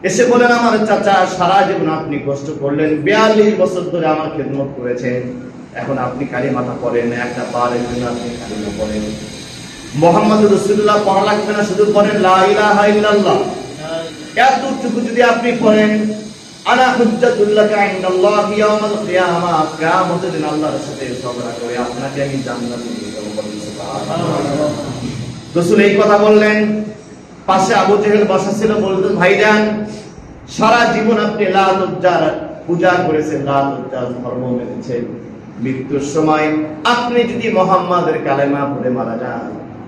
S1: এসে বলেন, আমার চাচা সারা জীবন আপনি কষ্ট করলেন, 42 বছর ধরে আমার খেদমত করেছেন, এখন আপনি কালিমাটা পড়েন, একটা বারের জন্য আপনি কালিমা পড়েন, মুহাম্মদুর রাসূলুল্লাহ পড়া লাগবে না, শুধু পড়েন লা ইলাহা ইল্লাল্লাহ। এতটুকু যদি আপনি পড়েন, আনা হুজ্জাতুল্লাকা ইনদাল্লাহি ইয়াউমাল কিয়ামা, কিয়ামতের দিন আল্লাহর সাথে ঝগড়া করে আপনাকে আমি জান্নাতে নিয়ে যাব, বলেন সুবহানাল্লাহ। রাসূল এই কথা বললেন, পাশে আবু জেহেল বসা ছিল, বলতেন, ভাইজান সারা জীবন আপনি লাত উজ্জার পূজা করেছেন, লাত উজ্জার ধর্ম মেনেছেন, মৃত্যুর সময় আপনি যদি মুহাম্মাদের কালেমা পড়ে মারা যান,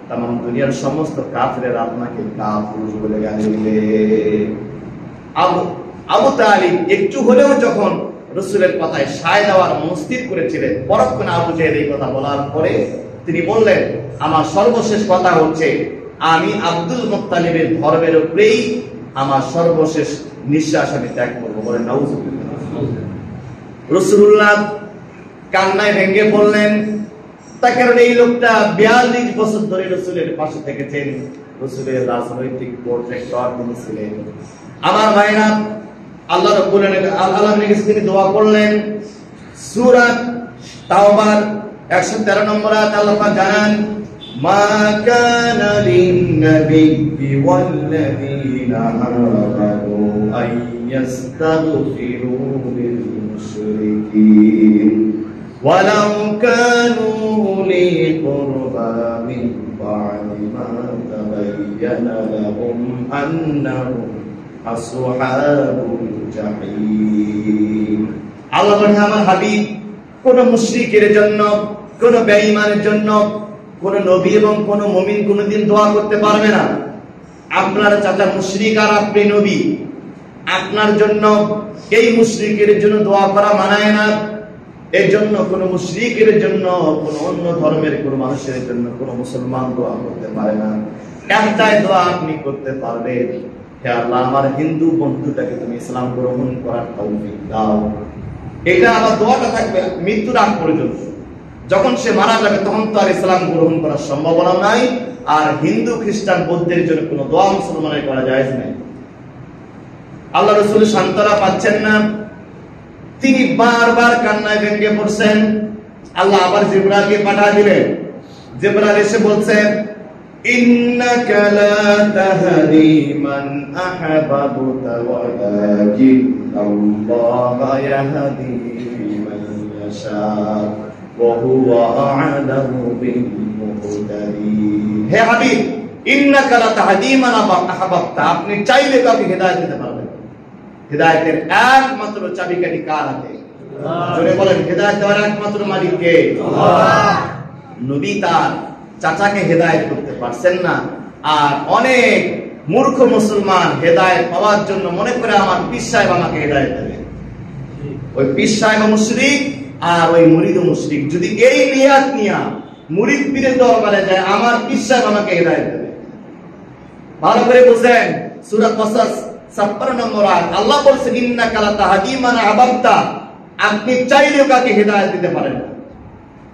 S1: তামাম দুনিয়ার সমস্ত কাফেররা আপনাকে কাফির বলে গালি দিবে। আবু তালিব একটু হলেও যখন রাসূলের কথায় সায় দেওয়ার মনস্থির করেছিলেন, পরক্ষণে আবু জেহেল এই কথা বলার পরে তিনি বললেন, আমার সর্বশেষ কথা হচ্ছে, আমি আব্দুল মুত্তালিবের ধর্মের উপরেই আমার সর্বশেষ নিঃশ্বাস আমি ত্যাগ করবো, বলেন নাউযুবিল্লাহ। রাসূলুল্লাহ কান্নায় ভেঙে পড়লেন। তার কারণ এই লোকটা 42 বছর ধরে রাসূলের পাশে থেকেছেন, রাসূলের রাজনৈতিক প্রোটেক্টর তিনি ছিলেন। আমার ভাইরা, আল্লাহ রাব্বুল আলামিনের কাছে তিনি দোয়া করলেন। সূরা তাওবার 113 নম্বর আয়াতে আল্লাহ পাক জানান, মা কানা লিন-নাবিয়্যি ওয়াল-লাযীনা আমানু আইয়াস্তাগফিরু লিল-মুশরিকিন ওয়ালাউ কানু উলি কুরবা মিন বা'দি মা তাবায়্যানা লাহুম আন্নাহুম আসহাবুল জাহিম। আল্লাহ বলেন, আমার হাবিব কোন মুশরিকের জন্য, কোন বেঈমানের জন্য কোন নবী এবং কোন মুমিন কোনদিন দোয়া করতে পারবে না। আপনার চাচা মুশরিক আর আপনি নবী, আপনার জন্য এই মুশরিকের জন্য দোয়া করা মানায় না। এই জন্য কোন মুশরিকের জন্য, কোন অন্য ধর্মের কোন মানুষের জন্য কোন মুসলমান দোয়া করতে পারে না। একটাই দোয়া আপনি করতে পারবেন, হে আল্লাহ আমার হিন্দু বন্ধুটাকে তুমি ইসলাম গ্রহণ করার তৌফিক দাও। এটা আমার দোয়াটা থাকবে মৃত্যুর আগ পর্যন্ত। যখন সে মারা যাবে তখন তো আর ইসলাম গ্রহণ করার সম্ভাবনা নাই, আর হিন্দু খ্রিস্টান বৌদ্ধের জন্য কোনো দোয়া মুসলমানের করা জায়েজ নাই। আল্লাহ রাসূল সান্ত্বনা পাচ্ছেন না, তিনি বারবার কান্নায় ভেঙে পড়ছেন। আল্লাহ আবার জিবরাইলকে পাঠিয়ে দিলেন। জিবরাইল এসে বলছেন, ইন্নাকা লা তাহদি মান আহবাবতা ওয়ালাকিন্নাল্লাহা ইয়াহদি মান ইয়াশা ওয়া হুয়া আ'লামু বিল মুহতাদিন। হে হাবিব, ইন্নাকা লা তাহদি মান আহবাবতা, আপনি চাইলে কাউকে হেদায়েত দিতে পারবেন। হেদায়েতের একমাত্র চাবিকাঠি কার হাতে? জোরে বলেন, হেদায়েত দেওয়ার একমাত্র মালিক কে? আল্লাহ। নবী তার চাচাকে হেদায়েত করতে পারছেন না, আর অনেক মূর্খ মুসলমান হেদায়েত পাওয়ার জন্য মনে করে আমার পীর সাহেব আমাকে হেদায়েত দেবে। ওই পীর সাহেব মুশরিক আর ওই মুরিদ মুশরিক। যদি এই নিয়াত নিয়া মুরিদ পীরের দরবারে যায়, আমার পীর সাহেব আমাকে হেদায়েত দেবে। ভালো করে বুঝেন, সূরা কসস 56 নম্বর আয়াত আল্লাহ বলছেন, ইন্নাকা লা তাহদি মান আহবাবতা, আপনি চাইলেও কাকে হেদায়েত দিতে পারেন না।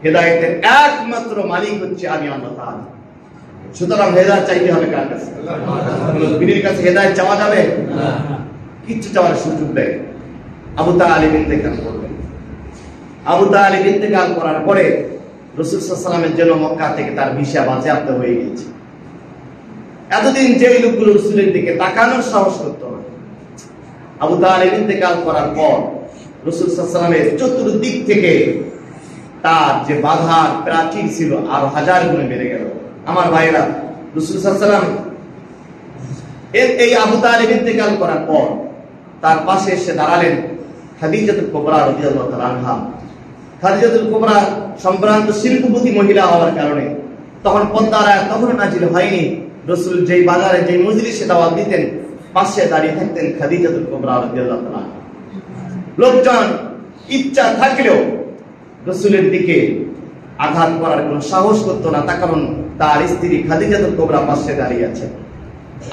S1: হেদায়েতের একমাত্র মালিক হচ্ছে আমি আল্লাহ তাআলা। সুতরাং হেদায়েত চাইতে হবে কার কাছে? পীরের কাছে হেদায়েত চাওয়া যাবে না, কিচ্ছু চাওয়ার সুযোগ দেয়। আবু তালিব ইন্তেকাল করলেন। আবু তালিব ইন্তেকাল করার পরে রাসূল সাল্লাল্লাহু আলাইহি ওয়াসাল্লামের জন্য মক্কা থেকে তার ভিসা বাজেয়াপ্ত হয়ে গেছে। এতদিন যে লোকগুলো রাসূলের দিকে তাকানোর সাহস করত না, আবু তালিব ইন্তেকাল করার পর রাসূল সাল্লাল্লাহু আলাইহি ওয়াসাল্লামের চতুর্দিক থেকে তার যে বাধার প্রাচীর ছিল আরো হাজার গুণে বেড়ে গেল। আমার ভাইরা, রাসূল সাল্লাল্লাহু আলাইহি ওয়াসাল্লাম এই আবু তালিব ইন্তেকাল করার পর তার পাশে এসে দাঁড়ালেন খাদিজাতুল কুবরা রাদিয়াল্লাহু তাআলা আনহা। খাদিজাতুল কুবরা সম্ভ্রান্ত শিল্পপতি মহিলা হওয়ার কারণে তখন পর্দার আয়াত তখনও নাযিল হয়নি। রাসূল যেই বাজারে যেই মজলিসে দাওয়াত দিতেন পাশে দাঁড়িয়ে থাকতেন খাদিজাতুল কুবরা রাদিয়াল্লাহু তাআলা। লোকজন ইচ্ছা থাকলেও রাসূলের দিকে আঘাত করার কোনো সাহস করত না, তার কারণ তার স্ত্রী খাদিজাতুল কুবরা পাশে দাঁড়িয়ে আছে।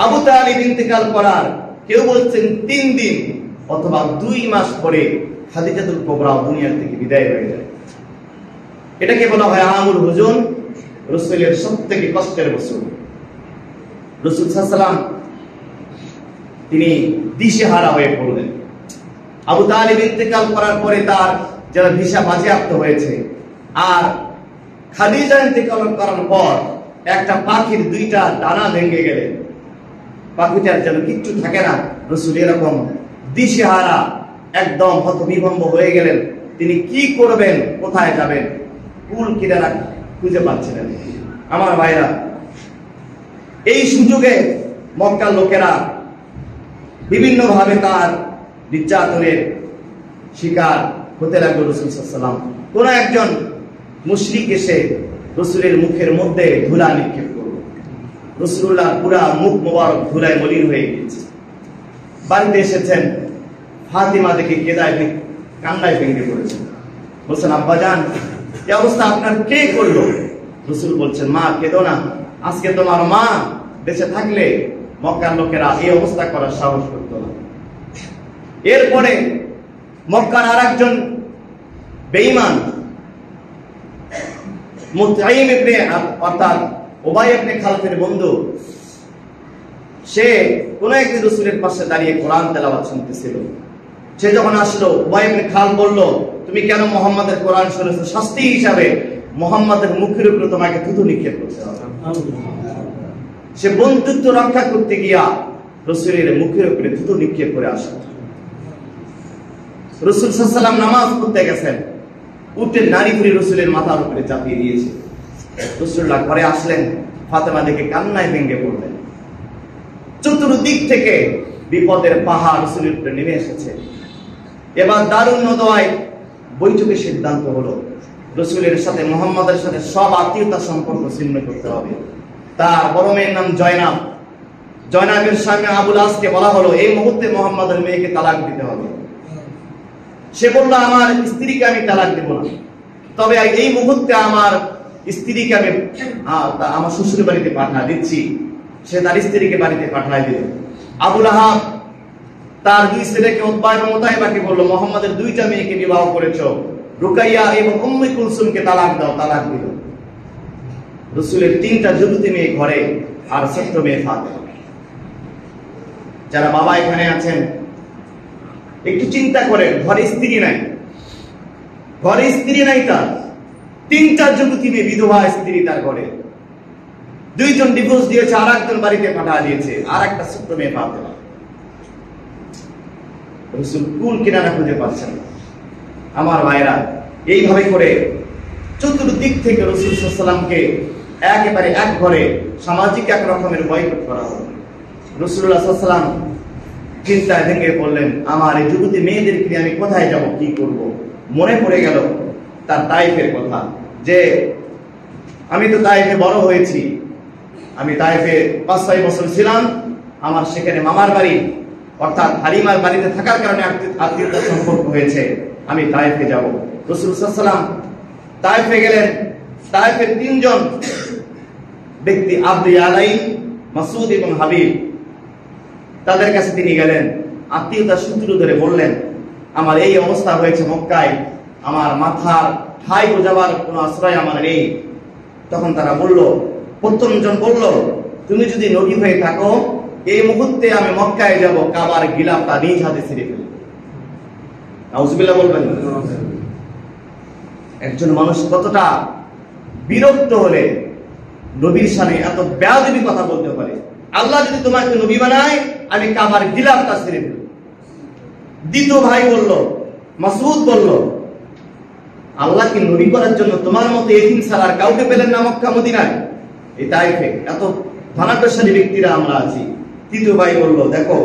S1: আবু তালিব ইন্তেকাল করার কেউ বলছেন 3 দিন অথবা 2 মাস পরে খাদিজাতুল কুবরা দুনিয়া থেকে বিদায় হয়ে যায়। এটাকে বলা হয় আমুল হুজুন, রাসূলের সবথেকে কষ্টের বছর। রাসূল সাল্লাল্লাহু আলাইহি ওয়াসাল্লাম তিনি দিশেহারা হয়ে পড়লেন। আবু তালিব ইন্তেকাল করার পরে তার যারা ভিসা বাজেয়াপ্ত হয়েছে, আর খাদিজা ইন্তেকাল করার পর একটা পাখির 2টা ডানা ভেঙে গেলেন, পাখিটার যেন কিচ্ছু থাকে না। রাসূল এরকম দিশেহারা একদম হতবিভম্ব হয়ে গেলেন। তিনি কি করবেন, কোথায় যাবেন, কুল কিনারা খুঁজে পাচ্ছিলেন। আমার ভাইরা, এই সুযোগে মক্কার লোকেরা বিভিন্ন ভাবে তার নির্যাতনের শিকার হতে লাগলো। রাসূল সাল্লাল্লাহু আলাইহি ওয়াসাল্লাম কোন একজন মুশরিক এসে রাসূলের মুখের মধ্যে ধুলা নিক্ষেপ করলো। রাসূলুল্লাহ পুরা মুখ মোবারক ধুলায় মলিন হয়ে গেছে। বাড়িতে এসেছেন, ফাতিমা দেখে কান্নায় ভেঙে পড়েছেন। বলছেন, আব্বাজান এই অবস্থা আপনার কে করলো? রাসূল বলছেন, মা কেঁদো না, আজকে তোমার মা বেঁচে থাকলে মক্কার লোকেরা এই অবস্থা করার সাহস করত না। এরপরে মক্কার আরেকজন বেঈমান মুতাইম ইবনে অর্থাৎ উবাই ইবনে খালফের বন্ধু, সে কোন একদিন রাসূলের পাশে দাঁড়িয়ে কোরআন তেলাওয়াত শুনতেছিল। সে যখন আসলো, উবাই ইবনে খালফ বলল, তুমি কেন মুহাম্মাদের কোরআন শুনেছো? শাস্তি হিসাবে মুহাম্মাদের মুখের উপরে তোমাকে থুতু নিক্ষেপ করতে হবে। সে বন্ধুত্ব রক্ষা করতে গিয়া রাসূলের মুখের উপরে থুতু নিক্ষেপ করে আসে। রাসূল সাল্লাল্লাহু আলাইহি ওয়াসাল্লাম নামাজ পড়তে গেছেন, উঠে নারী করে রাসূলের মাথার উপরে চাপিয়ে দিয়েছে। রাসূলুল্লাহ ঘরে আসলেন, ফাতেমা দেখে কান্নায় ভেঙে পড়লেন। চতুর্দিক থেকে বিপদের পাহাড় রাসূলের উপরে নেমে এসেছে। এবার দারুণ নদওয়ায় বৈঠকের সিদ্ধান্ত হলো, রাসূলের সাথে মুহাম্মাদের সাথে সব আত্মীয়তার সম্পর্ক ছিন্ন করতে হবে। তার বড় মেয়ের নাম জয়নাব। জয়নাবের স্বামী আবুল আসকে বলা হলো, এই মুহূর্তে মুহাম্মাদের মেয়েকে তালাক দিতে হবে। সে বলল, আমার স্ত্রীকে আমি তালাক দেব না, তবে এই মুহূর্তে আমার স্ত্রীকে আমি আমার শ্বশুর বাড়িতে পাঠিয়ে দিচ্ছি। সে তার স্ত্রীকে বাড়িতে পাঠিয়ে দিল। আবুল আহাব তার 2 ছেলেকে উতবা এবং উতাইবাকে বলল, মুহাম্মাদের 2টা মেয়েকে বিবাহ করেছো, রুকাইয়া এবং উম্মে কুলসুমকে তালাক দাও। তালাক দিল। রাসূলের 3টা যুবতী মেয়ে ঘরে, আর ছোট্ট মেয়ে ফাতেমা। যারা বাবা এখানে আছেন একটু চিন্তা করেন, ঘরে স্ত্রী নাই, ঘরে স্ত্রী নাই, তার 3টা যুবতী মেয়ে, বিধবা স্ত্রী তার ঘরে। 2জন ডিভোর্স দিয়েছে, আর একজন বাড়িতে পাঠিয়ে দিয়েছে, আর একটা ছোট্ট মেয়ে ফাতেমা। রাসূল কুল কিনারা খুঁজে পাচ্ছেন। আমার ভাইরা, এইভাবে করে চতুর্দিক থেকে রাসূল সাল্লাল্লাহু আলাইহি ওয়াসাল্লামকে একেবারে এক ঘরে সামাজিক এক রকমের বয়কট করা হলো। রাসূলুল্লাহ সাল্লাল্লাহু আলাইহি ওয়াসাল্লাম চিন্তায় ভেঙে পড়লেন, আমার এই যুবতী মেয়েদেরকে নিয়ে আমি কোথায় যাব, কি করব? মনে পড়ে গেল তার তায়েফের কথা, যে আমি তো তায়েফে বড় হয়েছি, আমি তায়েফে 5-6 বছর ছিলাম, আমার সেখানে মামার বাড়ি অর্থাৎ হালিমার বাড়িতে থাকার কারণে আত্মীয়তার সম্পর্ক হয়েছে, আমি তায়েফে যাব। রাসূল সাল্লাল্লাহু আলাইহি ওয়াসাল্লাম তায়েফে গেলেন। তায়েফের 3জন ব্যক্তি, আব্দু ইয়ালাইন, মাসউদ এবং হাবিব, তাদের কাছে তিনি গেলেন। আত্মীয়তার সূত্র ধরে বললেন, আমার এই অবস্থা হয়েছে মক্কায়, আমার মাথার ঠাই বোঝাবার কোনো আশ্রয় আমার নেই। তখন তারা বলল, প্রথম জন বলল, তুমি যদি নবী হয়ে থাকো এই মুহূর্তে আমি মক্কায় যাব, কাবার গিলাফটা নিজ হাতে ছিঁড়ে ফেলব। নাউজুবিল্লাহ বলবেন। একজন মানুষ কতটা বিরক্ত হলে নবীর সামনে এত বেয়াদবি কথা বলতে পারে? আল্লাহ যদি তোমাকে নবী বানায় আমি কাবার গিলাফটা ছিঁড়ে ফেলব। দ্বিতীয় ভাই বলল, মাসউদ বলল, আল্লাহ কি নবী করার জন্য তোমার মতো এতিম ছাড়া আর কাউকে পেলেন না মক্কা মদিনায়? এই তাইফে এত ধনাঢ্যশালী ব্যক্তিরা আমরা আছি। তৃতীয় ভাই বলল, দেখো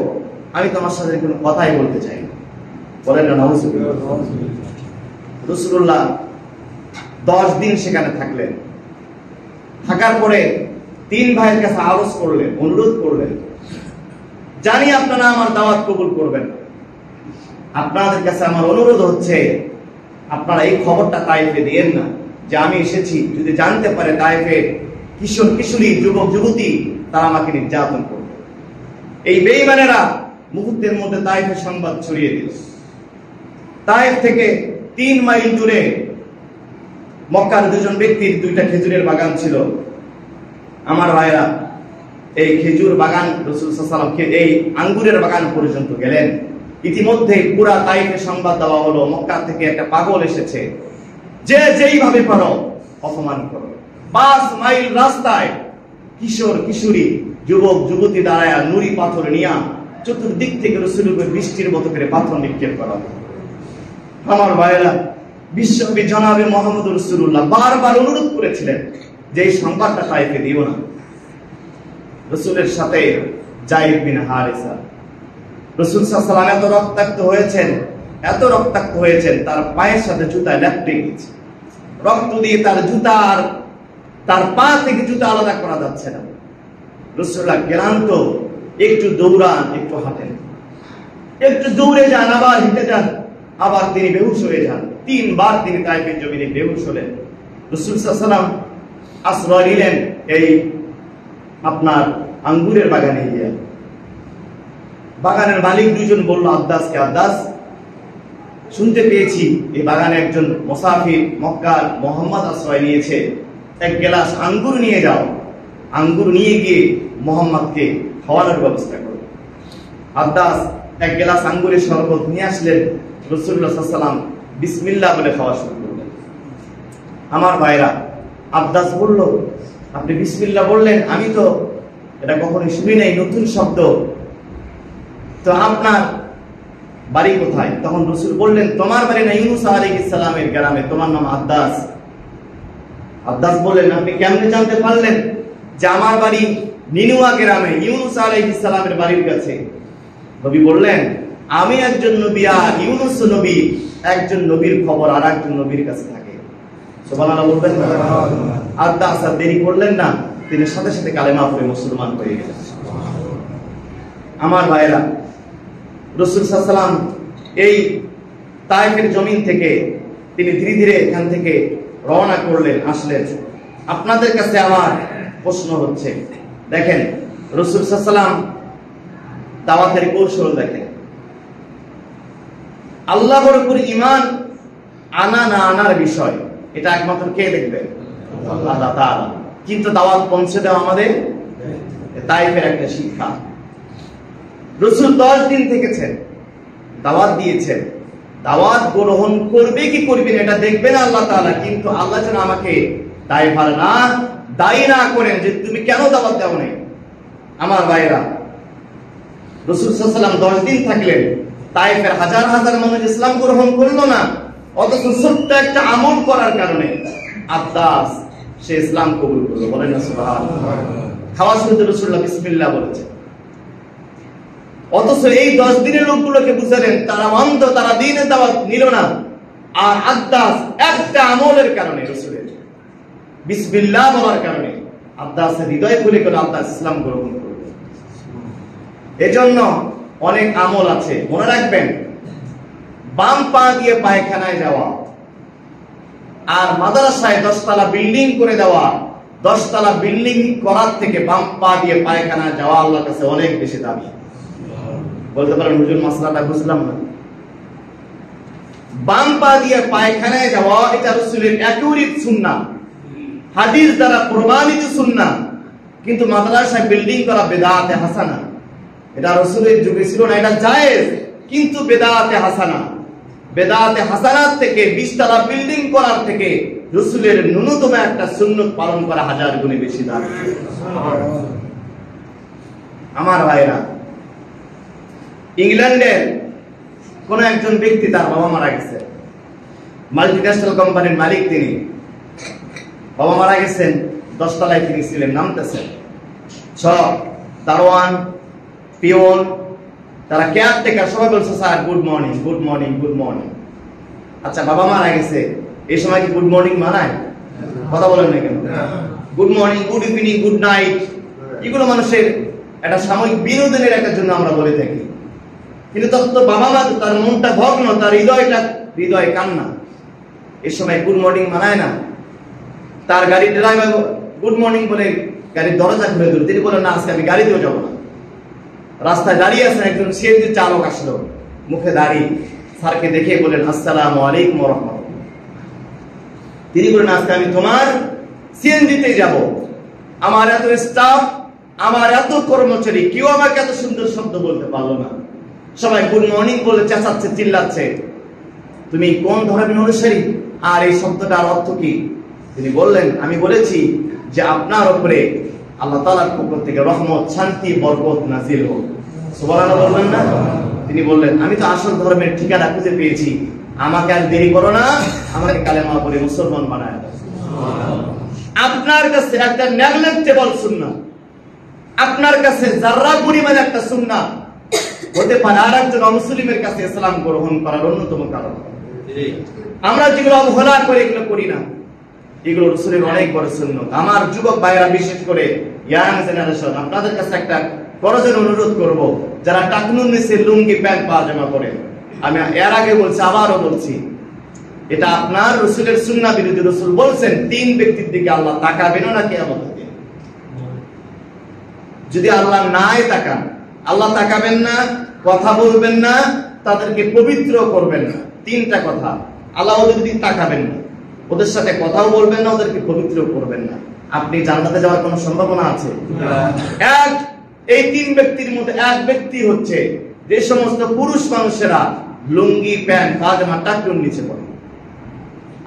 S1: আমি তোমার সাথে কোনো কথাই বলতে চাই না। বলেন না নাউজুবিল্লাহ। রাসূলুল্লাহ 10 দিন সেখানে থাকলেন। থাকার পরে 3 ভাইয়ের কাছে আরজ করলেন, অনুরোধ করলেন, জানি আপনারা আমার দাওয়াত কবুল করবেন, আপনাদের কাছে আমার অনুরোধ হচ্ছে আপনারা এই খবরটা তাইফে দিয়েন না যে আমি এসেছি। যদি জানতে পারে তাইফে কিশোর কিশোরী যুবক যুবতী তারা আমাকে নির্যাতন করবে। এই বেঈমানেরা মুহূর্তের মধ্যে তাইফের সংবাদ ছড়িয়ে দিল। তাইফ থেকে 3 মাইল দূরে মক্কার 2জন ব্যক্তির 2টা খেজুরের বাগান ছিল। আমার ভাইরা, এই খেজুর বাগান রাসূল সাল্লাল্লাহু আলাইহি ওয়াসাল্লাম এই আঙ্গুরের বাগান পর্যন্ত গেলেন। ইতিমধ্যে পুরা তাইফে সংবাদ দেওয়া হলো মক্কা থেকে একটা পাগল এসেছে, যে যেইভাবে পারো অপমান করো। 5 মাইল রাস্তায় কিশোর কিশোরী যুবক যুবতী দাঁড়ায় নুরি পাথর নিয়া চতুর্দিক থেকে রাসূলের উপর বৃষ্টির মতো করে পাথর নিক্ষেপ করা। আমার ভাইরা, বিশ্বনবী জনাবে মুহাম্মদ রাসূলুল্লাহ বারবার অনুরোধ করেছিলেন যে এই সংবাদটা তাইফে দিও না। রাসূলের সাথে যায়েদ বিন হারিসা, রাসূল সাল্লাল্লাহু আলাইহি ওয়াসাল্লাম এত রক্তাক্ত হয়েছেন তার পায়ের সাথে জুতা লেপ্টে গেছে। রক্ত দিয়ে তার জুতা আর তার পা থেকে জুতা আলাদা করা যাচ্ছে না। রাসূলুল্লাহ ক্লান্ত, একটু দৌড়ান, একটু হাঁটেন, একটু দৌড়ে যান, আবার হেঁটে যান, আবার তিনি বেহুশ হয়ে যান। 3 বার তিনি তাইফের জমিনে বেহুশ হলেন। রাসূল সাল্লাল্লাহু আলাইহি ওয়াসাল্লাম আশ্রয় নিলেন এই আপনার আঙ্গুরের বাগানে গিয়ে। বাগানের মালিক 2জন বলল আব্বাসকে, আব্বাস শুনতে পেয়েছি এই বাগানে একজন মুসাফির মক্কার মোহাম্মদ আশ্রয় নিয়েছে, 1 গ্লাস আঙ্গুর নিয়ে যাও, আঙ্গুর নিয়ে গিয়ে মোহাম্মদকে খাওয়ানোর ব্যবস্থা করো। আব্বাস 1 গ্লাস আঙ্গুরের শরবত নিয়ে আসলেন। রাসূলুল্লাহ সাল্লাল্লাহু আলাইহি ওয়াসাল্লাম বিসমিল্লাহ বলে খাওয়া শুরু করলেন। আমার ভাইরা, আব্বাস বলল, আপনি বিসমিল্লাহ বললেন, আমি তো এটা কখনো শুনি নাই, নতুন শব্দ, তো আপনার বাড়ি কোথায়? তখন রাসূল বললেন, তোমার বাড়ি না ইউনূস আলাইহিস সালামের গ্রামে, তোমার নাম আব্বাস। আব্বাস বললেন, আপনি কেমনে জানতে পারলেন যে আমার বাড়ি নিনুয়া গ্রামে, ইউনূস আলাইহিস সালামের বাড়ির কাছে? নবী বললেন, আমি একজন নবী আর ইউনূস নবী, একজন নবীর খবর আর একজন নবীর কাছে থাকে। সুবহানাল্লাহ বলবেন না? আব্বাস আর দেরি করলেন না, তিনি সাথে সাথে কালেমা পড়ে মুসলমান হয়ে গেলেন। আমার ভাইরা, রাসূল সাল্লাল্লাহু আলাইহি ওয়াসাল্লাম এই তাইফের জমিন থেকে তিনি ধীরে ধীরে এখান থেকে রওনা করলেন, আসলেন। আপনাদের কাছে আমার প্রশ্ন হচ্ছে, দেখেন রাসূল সাল্লাল্লাহু আলাইহি ওয়াসাল্লাম দাওয়াতের কৌশল দেখেন। আল্লাহর উপর ঈমান আনা না আনার বিষয় এটা একমাত্র কে দেখবে? আল্লাহ তাআলা। কিন্তু দাওয়াত পৌঁছে দেওয়া আমাদের তাইফের একটা শিক্ষা। রাসূল 10 দিন থেকেছেন, দাওয়াত দিয়েছেন, দাওয়াত গ্রহণ করবে কি করবে না এটা দেখবেন আল্লাহ তাআলা। কিন্তু আল্লাহ যেন আমাকে দায়ী না করেন যে তুমি কেন দাওয়াত দাও নাই। আমার ভাইরা, রাসূল সাল্লাল্লাহু আলাইহি ওয়াসাল্লাম 10 দিন থাকলেন, তাইফের হাজার হাজার মানুষ ইসলাম গ্রহণ করলো না, অথচ ছোট্ট একটা আমল করার কারণে আব্বাস সে ইসলাম কবুল করলো। বলেন না সুবহানাল্লাহ। খাওয়া শুরুতে রাসূলুল্লাহ বিসমিল্লাহ বলেছে, অথচ এই 10 দিনের লোকগুলোকে বুঝালেন তারা অন্ধ, তারা দ্বীনের দাওয়াত নিল না। আর আব্বাস একটা আমলের কারণে, রাসূলের বিসমিল্লাহ বলার কারণে আব্বাসের হৃদয় খুলে গেল, আব্বাস ইসলাম গ্রহণ করল। এজন্য অনেক আমল আছে, মনে রাখবেন। বাম পা দিয়ে পায়খানায় যাওয়া আর মাদ্রাসায় 10 তলা বিল্ডিং করে দেওয়া, 10 তলা বিল্ডিং করার থেকে বাম পা দিয়ে পায়খানায় যাওয়া আল্লাহর কাছে অনেক বেশি দামি। বলতে পারেন হুজুর মাসলাটা বুঝলাম না। বাম পা দিয়ে পায়খানায় যাওয়া এটা রাসূলের একেবারে সুন্নাহ। হাদিস দ্বারা প্রমাণিত সুন্নাহ, কিন্তু মাদ্রাসায় বিল্ডিং করা বেদাতে হাসানা। এটা রাসূলের যুগে ছিল না, এটা জায়েজ, কিন্তু বেদাতে হাসানা। বেদাতে হাসানাত থেকে 20 তলা বিল্ডিং করার থেকে রাসূলের ন্যূনতম একটা সুন্নাত পালন করা 1000 গুণে বেশি দাম। আমার ভাইরা, ইংল্যান্ডের কোন একজন ব্যক্তি, তার বাবা মারা গেছে, মাল্টিন্যাশনাল কোম্পানির মালিক তিনি। বাবা মারা গেছেন, 10 তলায় তিনি ছিলেন, নামতেছেন সব দারোয়ান, পিয়ন, তারা কেয়ারটেকার, সবাই বলছে sir good morning, good morning, good morning. আচ্ছা, বাবা মারা গেছে, এই সময় কি গুড মর্নিং মানায়? কথা বলেন না কেন? Good morning, good evening, good night, এগুলো মানুষের একটা সাময়িক বিনোদনের একটা জন্য আমরা বলে থাকি। কিন্তু তত বাবা মা, তার মনটা ভগ্ন, তার হৃদয় কান্না, এই সময় গুড মর্নিং মানায় না। তার গাড়ির ড্রাইভার গুড মর্নিং বলে গাড়ির দরজা খুলে দিল, তিনি বলেন না আজকে আমি গাড়িতেও যাবো না। রাস্তায় দাঁড়িয়ে আছেন, একজন সিএনজি চালক আসলো, মুখে দাঁড়িয়ে, স্যারকে দেখে বলেন আসসালামু আলাইকুম ওয়া রাহমাতুল্লাহ। তিনি বলেন আজকে আমি তোমার সিএনজিতে যাব, আমার এত স্টাফ, আমার এত কর্মচারী, কেউ আমাকে এত সুন্দর শব্দ বলতে পারলো না। সবাই গুড মর্নিং বলে চেঁচাচ্ছে, চিল্লাচ্ছে, তুমি কোন ধর্মের অনুসারী, আর এই শব্দটার অর্থ কি? তিনি বললেন আমি বলেছি যে আপনার উপরে আল্লাহ তাআলার পক্ষ থেকে রহমত, শান্তি, বরকত নাযিল হোক। সুবহানাল্লাহ বললেন না? তিনি বললেন আমি তো আসল ধর্মের ঠিকানা খুঁজে পেয়েছি, আমাকে আর দেরি করো না, আমাকে কালেমা পড়ে মুসলমান বানায় দাও। আপনার কাছে একটা নেগলেক্টেবল সুন্নাহ, আপনার কাছে যারা পরিমাণ একটা সুন্নাহ হতে পারে আর একজন অমুসলিমের কাছে ইসলাম গ্রহণ করার অন্যতম কারণ। আমরা যেগুলো অবহেলা করে এগুলো করি না, এগুলো রাসূলের অনেক বড় সুন্নাত। আমার যুবক ভাইরা, বিশেষ করে ইয়াং জেনারেশন, আপনাদের কাছে একটা করজোড়ে অনুরোধ করব, যারা টাকনুর নিচে লুঙ্গি প্যান্ট পাজামা পরে, আমি এর আগে বলছি, আবারও বলছি, এটা আপনার রাসূলের সুন্নাহ বিরোধী। রাসূল বলছেন 3 ব্যক্তির দিকে আল্লাহ তাকাবেন না কিয়ামতের দিন। যদি আল্লাহ নাই তাকান, আল্লাহ তাকাবেন না, কথা বলবেন না, তাদেরকে পবিত্র করবেন না। 3টা কথা, আল্লাহ ওদের দিকে তাকাবেন না, ওদের সাথে কথাও বলবেন না, ওদেরকে পবিত্র করবেন না। আপনি জান্নাতে যাওয়ার কোনো সম্ভাবনা আছে? এই 3 ব্যক্তির মধ্যে এক ব্যক্তি হচ্ছে যে সমস্ত পুরুষ মানুষেরা লুঙ্গি প্যান্ট পাজামা টাকনুর নিচে পড়ে।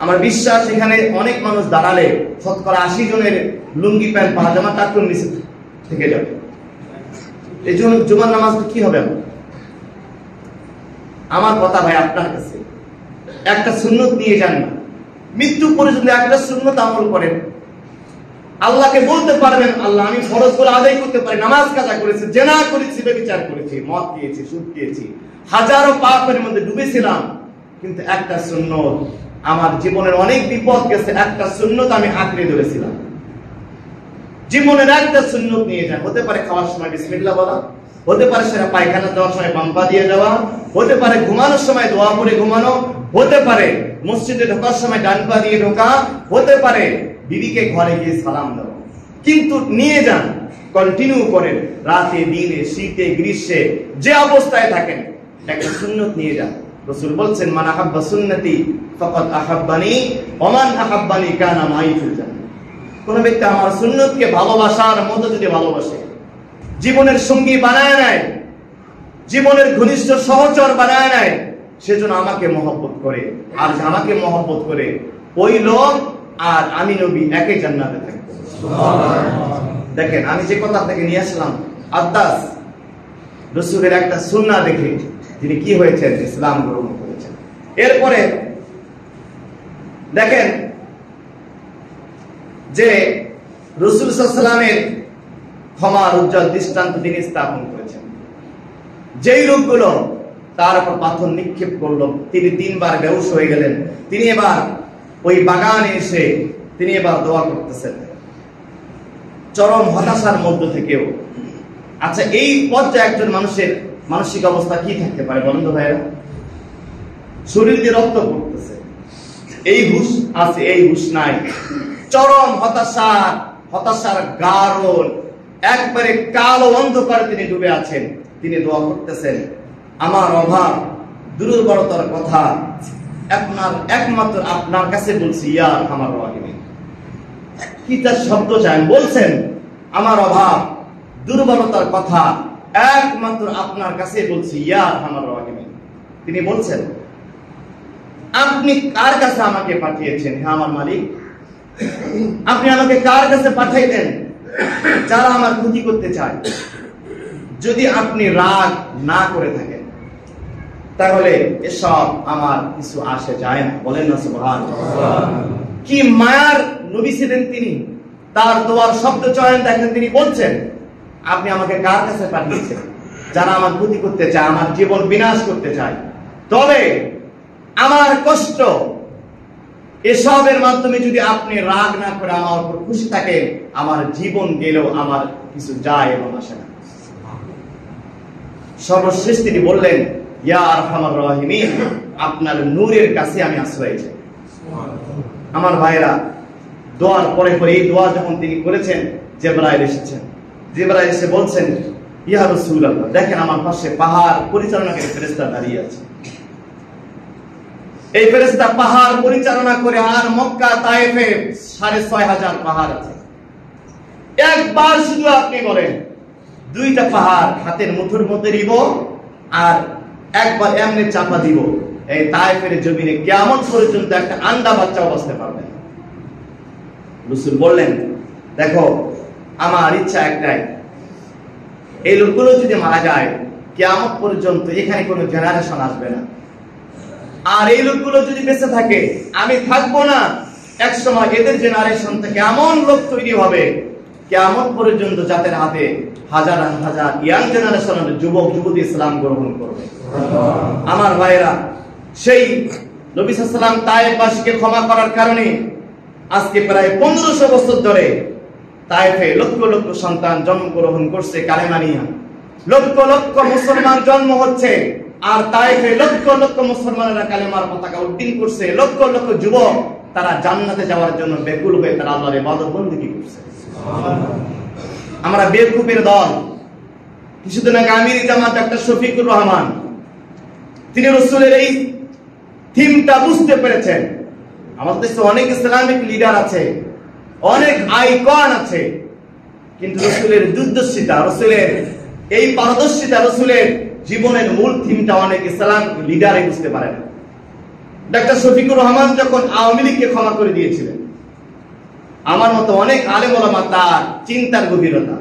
S1: আমার বিশ্বাস এখানে অনেক মানুষ দাঁড়ালে শতকরা 80 জনের লুঙ্গি প্যান্ট পাজামা টাকনুর নিচে থেকে যাবে। এই জন্য জুমার নামাজ কি হবে? আমার কথা ভাই আপনার কাছে, একটা সুন্নত নিয়ে যান না, মৃত্যু পর্যন্ত একটা সুন্নত আমল করেন। আল্লাহকে বলতে পারবেন আল্লাহ আমি ফরজগুলো আদায় করতে পারি, নামাজ কাজা করেছি, জেনা করেছি, ব্যভিচার করেছি, মদ খেয়েছি, সুদ খেয়েছি, হাজারো পাপের মধ্যে ডুবেছিলাম, কিন্তু একটা সুন্নত, আমার জীবনের অনেক বিপদ গেছে, একটা সুন্নত আমি আঁকড়ে ধরেছিলাম। জীবনের একটা সুন্নত নিয়ে যান। হতে পারে খাওয়ার সময় বিসমিল্লাহ বলা, হতে পারে সেটা পায়খানা যাওয়ার সময় বাম্পা দিয়ে যাওয়া, হতে পারে ঘুমানোর সময় দোয়া পড়ে ঘুমানো, হতে পারে মসজিদে ঢোকার সময় ডান পা দিয়ে ঢোকা, হতে পারে বিবিকে ঘরে গিয়ে সালাম দেওয়া। কিন্তু নিয়ে যান, কন্টিনিউ করেন, রাতে দিনে শীতে গ্রীষ্মে যে অবস্থায় থাকেন একটা সুন্নত নিয়ে যান। রাসূল বলছেন মান আহাব্বা সুন্নতি ফাকাদ আহাব্বানি ওয়া মান আহাব্বানি কানা মাই ফিল জান্নাহ। কোন ব্যক্তি আমার সুন্নতকে ভালোবাসার মতো যদি ভালোবাসে, জীবনের সঙ্গী বানায় নেয়, জীবনের ঘনিষ্ঠ সহচর বানায় নেয়, সেজন্য আমাকে মহব্বত করে, আর আমাকে মহব্বত করে ওই লোক আর আমি নবী একই জান্নাতে থাকবো। দেখেন আমি যে কথা থেকে নিয়ে আসলাম, আদাস রাসূলের একটা সুন্নাহ দেখে তিনি কি হয়েছেন, ইসলাম গ্রহণ করেছেন। এরপরে দেখেন যে রাসূল সাল্লাল্লাহু আলাইহি ওয়াসাল্লামের ক্ষমার উজ্জ্বল দৃষ্টান্ত তিনি স্থাপন করেছেন। যেই লোকগুলো তার উপর পাথর নিক্ষেপ করলো, তিনি 3 বার বেহুশ হয়ে গেলেন, তিনি এবার ওই বাগানে এসে তিনি এবার দোয়া করতেছেন চরম হতাশার মধ্য থেকেও। আচ্ছা, এই পর্যায়ে একজন মানুষের মানসিক অবস্থা কি থাকতে পারে বন্ধু ভাইরা? শরীর দিয়ে রক্ত পড়তেছে, এই হুশ আছে, এই হুশ নাই, চরম হতাশার গাঢ় একবারে কালো অন্ধকারে তিনি ডুবে আছেন। তিনি দোয়া করতেছেন, আমার অভাব দুর্বলতার কথা একমাত্র আপনার কাছে বলছি, ইয়া আরহামার রাহিমিন, কি তার শব্দ চান? বলছেন আমার অভাব দুর্বলতার কথা একমাত্র আপনার কাছে বলছি, ইয়া আরহামার রাহিমিন। তিনি বলছেন আপনি কার কাছে আমাকে পাঠিয়েছেন হে আমার মালিক? আপনি আমাকে কার কাছে পাঠাইলেন? যারা আমার ক্ষতি করতে চায়। যদি আপনি রাগ না করে থাকেন তাহলে এসব আমার কিছু আসে যায় না। বলেন না সুবহানাল্লাহ। কি মায়ার নবী ছিলেন তিনি। তার দোয়ার শব্দ চয়ন দেখেন, তিনি বলছেন আপনি আমাকে কার কাছে পাঠিয়েছেন? যারা আমার ক্ষতি করতে চায়, আমার জীবন বিনাশ করতে চায়। তবে আমার কষ্ট এসবের মাধ্যমে যদি আপনি রাগ না করে আমার উপর খুশি থাকেন, আমার জীবন গেলেও আমার কিছু যায় এবং আসে না। সর্বশেষ তিনি বললেন ইয়া আরহামার রাহিমিন, আপনার নূরের কাছে আমি আশ্রয় চাই। আমার ভাইরা, দোয়ার পরে পরে এই দোয়া যখন তিনি করেছেন, জিবরাইল এসেছেন। জিবরাইল এসে বলছেন ইয়া রাসূলুল্লাহ, দেখেন আমার পাশে পাহাড় পরিচালনাকারী ফেরেশতা দাঁড়িয়ে আছে। এই ফেরেশতা পাহাড় পরিচালনা করে, আর মক্কা তায়েফে 6500 পাহাড় আছে। একবার শুধু আপনি বলেন দুইটা পাহাড় হাতের মুঠোর মধ্যে নিব আর একবার এমনি চাপা দিব, এই তায়েফের জমিনে কিয়ামত পর্যন্ত একটা আন্ডা বাচ্চাও বসতে পারবে না। রাসূল বললেন দেখো আমার ইচ্ছা একটাই, এই লোকগুলো যদি মারা যায় কিয়ামত পর্যন্ত এখানে কোনো জেনারেশন আসবে না। আর এই লোকগুলো যদি বেঁচে থাকে আমি থাকবো না, একসময় এদের জেনারেশন থেকে এমন লোক তৈরি হবে কিয়ামত পর্যন্ত যাদের হাতে হাজার হাজার ইয়াং জেনারেশনের যুবক যুবতী ইসলাম গ্রহণ করবে। আমার ভাইরা, সেই নবী সাল্লাল্লাহু আলাইহি ওয়াসাল্লাম তায়েফবাসীকে ক্ষমা করার কারণে আজকে প্রায় 1500 বছর ধরে তায়েফে লক্ষ লক্ষ সন্তান জন্মগ্রহণ করছে কালেমা নিয়ে। লক্ষ লক্ষ মুসলমান জন্ম হচ্ছে, আর তায়েফে লক্ষ লক্ষ মুসলমানেরা কালেমার পতাকা উড্ডীন করছে। লক্ষ লক্ষ যুবক তারা জান্নাতে যাওয়ার জন্য ব্যাকুল হয়ে তারা আল্লাহর ইবাদত বندگی করছে। আমরা বেকুবের দল। কিছুদিন আগে আমির জামাত ডাক্তার শফিকুর রহমান, তিনি রাসূলের এই থিমটা বুঝতে পেরেছেন। আমাদের দেশে অনেক ইসলামিক লিডার আছে, অনেক আইকন আছে, কিন্তু রাসূলের দুর্দর্শিতা, রাসূলের এই পারদর্শিতা, রাসূলের জীবনের মূল থিমটা অনেক ইসলামিক লিডারই বুঝতে পারে না। ডাক্তার শফিকুর রহমান যখন আওয়ামী লীগকে ক্ষমা করে দিয়েছিলেন, আমার মতো অনেক আলেম ওলামা তার চিন্তার গভীরতা,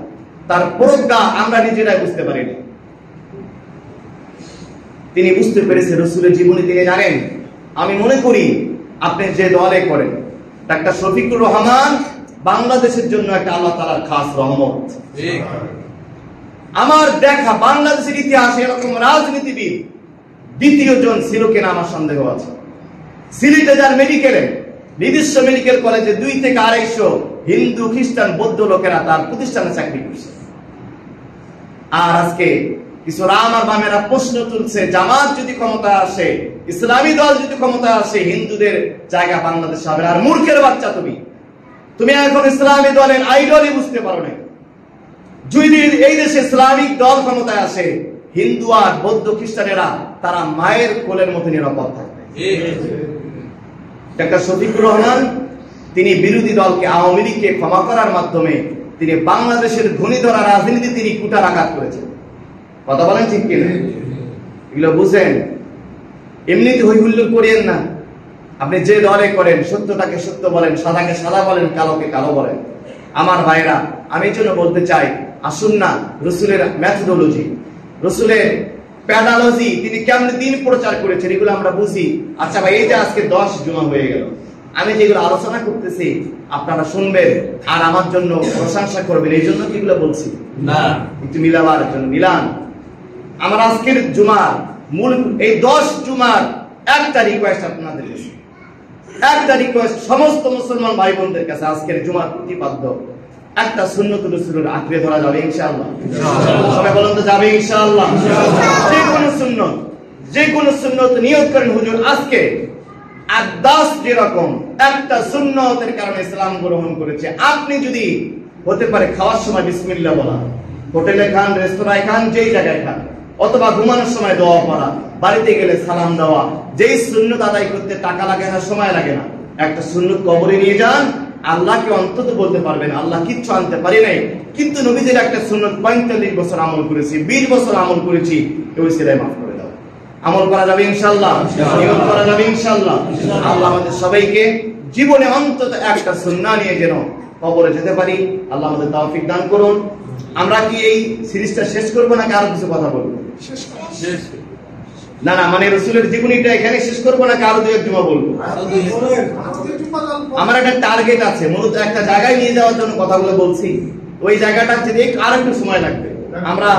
S1: তার প্রজ্ঞা আমরা নিজেরাই বুঝতে পারিনি। তিনি বুঝতে পেরেছেন রাসূলের জীবনী থেকে জানেন। আমি মনে করি আপনি যে দলে করেন, ডাক্তার শফিকুর রহমান বাংলাদেশের জন্য একটা আল্লাহ তাআলার খাস রহমত। আমার দেখা বাংলাদেশের ইতিহাসে এরকম রাজনীতিবিদ দ্বিতীয় জন ছিল কিনা আমার সন্দেহ আছে। সিলেটে যার মেডিকেলে, নিজস্ব মেডিকেল কলেজে 2 থেকে 250 হিন্দু খ্রিস্টান বৌদ্ধ লোকেরা তার প্রতিষ্ঠানে চাকরি করছে। আর আজকে কিছু রাম আর বামেরা প্রশ্ন তুলছে, জামাত যদি ক্ষমতায় আসে, ইসলামী দল যদি ক্ষমতায় আসে, হিন্দুদের জায়গা বাংলাদেশে হবে। আর মূর্খের বাচ্চা তুমি এখন ইসলামী দলের আইডলই বুঝতে পারো না। যদি এই দেশে ইসলামিক দল ক্ষমতায় আসে, হিন্দু আর বৌদ্ধ খ্রিস্টানেরা তারা মায়ের কোলের মতো নিরাপদ থাকবে। ডাক্তার শফিকুর রহমান তিনি বিরোধী দলকে আওয়ামী লীগকে ক্ষমা করার মাধ্যমে তিনি বাংলাদেশের ধনী ধরা রাজনীতি তিনি কুটারাঘাত করেছেন। কথা বলেন ঠিক কিনা? এগুলো বুঝেন, এমনিতে হই হুল্লোড় করিয়েন না। আপনি যে দলে করেন সত্যটাকে সত্য বলেন, সাদাকে সাদা বলেন, কালোকে কালো বলেন। আমার ভাইরা, আমি এই জন্য বলতে চাই, আসুন না রাসূলের মেথোডোলজি, রাসূলের প্যাডালজি, তিনি কেমন দিন প্রচার করেছেন এগুলো আমরা বুঝি। আচ্ছা ভাই, এই যে আজকে 10 জুমা হয়ে গেল, আমি যেগুলো আলোচনা করতেছি আপনারা শুনবেন আর আমার জন্য প্রশংসা করবেন, এই জন্য কি এগুলো বলছি না, একটু মিলাবার জন্য মিলান। আমার আজকের জুমার মূল এই 10 জুমার একটা রিকোয়েস্ট আপনাদের কাছে, একটা রিকোয়েস্ট সমস্ত মুসলমান ভাই বোনদের কাছে। আজকের জুমার প্রতিপাদ্য একটা সুন্নতুল রাসূলের আঁকড়ে ধরা যাবে ইনশাআল্লাহ। সবাই বলেন তো যাবে ইনশাআল্লাহ। যে কোন সুন্নত নিয়ত করেন হুজুর আজকে আদাস যেরকম একটা সুন্নতের কারণে ইসলাম গ্রহণ করেছে। আপনি যদি হতে পারে খাওয়ার সময় বিসমিল্লাহ বলা, হোটেলে খান, রেস্তোরাঁয় খান, যেই জায়গায় খান, অথবা ঘুমানোর সময় দোয়া পড়া, বাড়িতে গেলে সালাম দেওয়া, যেই সুন্নত আদায় করতে টাকা লাগে না, সময় লাগে না, একটা সুন্নত কবরে নিয়ে যান, আল্লাহকে অন্তত বলতে পারবেন আল্লাহ কিচ্ছু আনতে পারি নাই, কিন্তু নবীজির একটা সুন্নত 45 বছর আমল করেছি, 20 বছর আমল করেছি, ওই সিলাই মাফ করে দাও। আমল করা যাবে ইনশাআল্লাহ, নিয়ত করা যাবে ইনশাআল্লাহ। আল্লাহ আমাদের সবাইকে জীবনে অন্তত একটা সুন্নাহ নিয়ে যেন কবরে যেতে পারি, আল্লাহ আমাদের তৌফিক দান করুন। আমরা কি এই সিরিজটা শেষ করব নাকি আরো কিছু কথা বলবো? না না, মানে রাসূলের জীবনীটা এখানে শেষ করব নাকি আরো দুই এক জুমা বলবো? আমার একটা টার্গেট আছে, মূলত একটা জায়গায় নিয়ে যাওয়ার জন্য কথাগুলো বলছি। ওই জায়গাটা যদি আর একটু সময় লাগবে, আমরা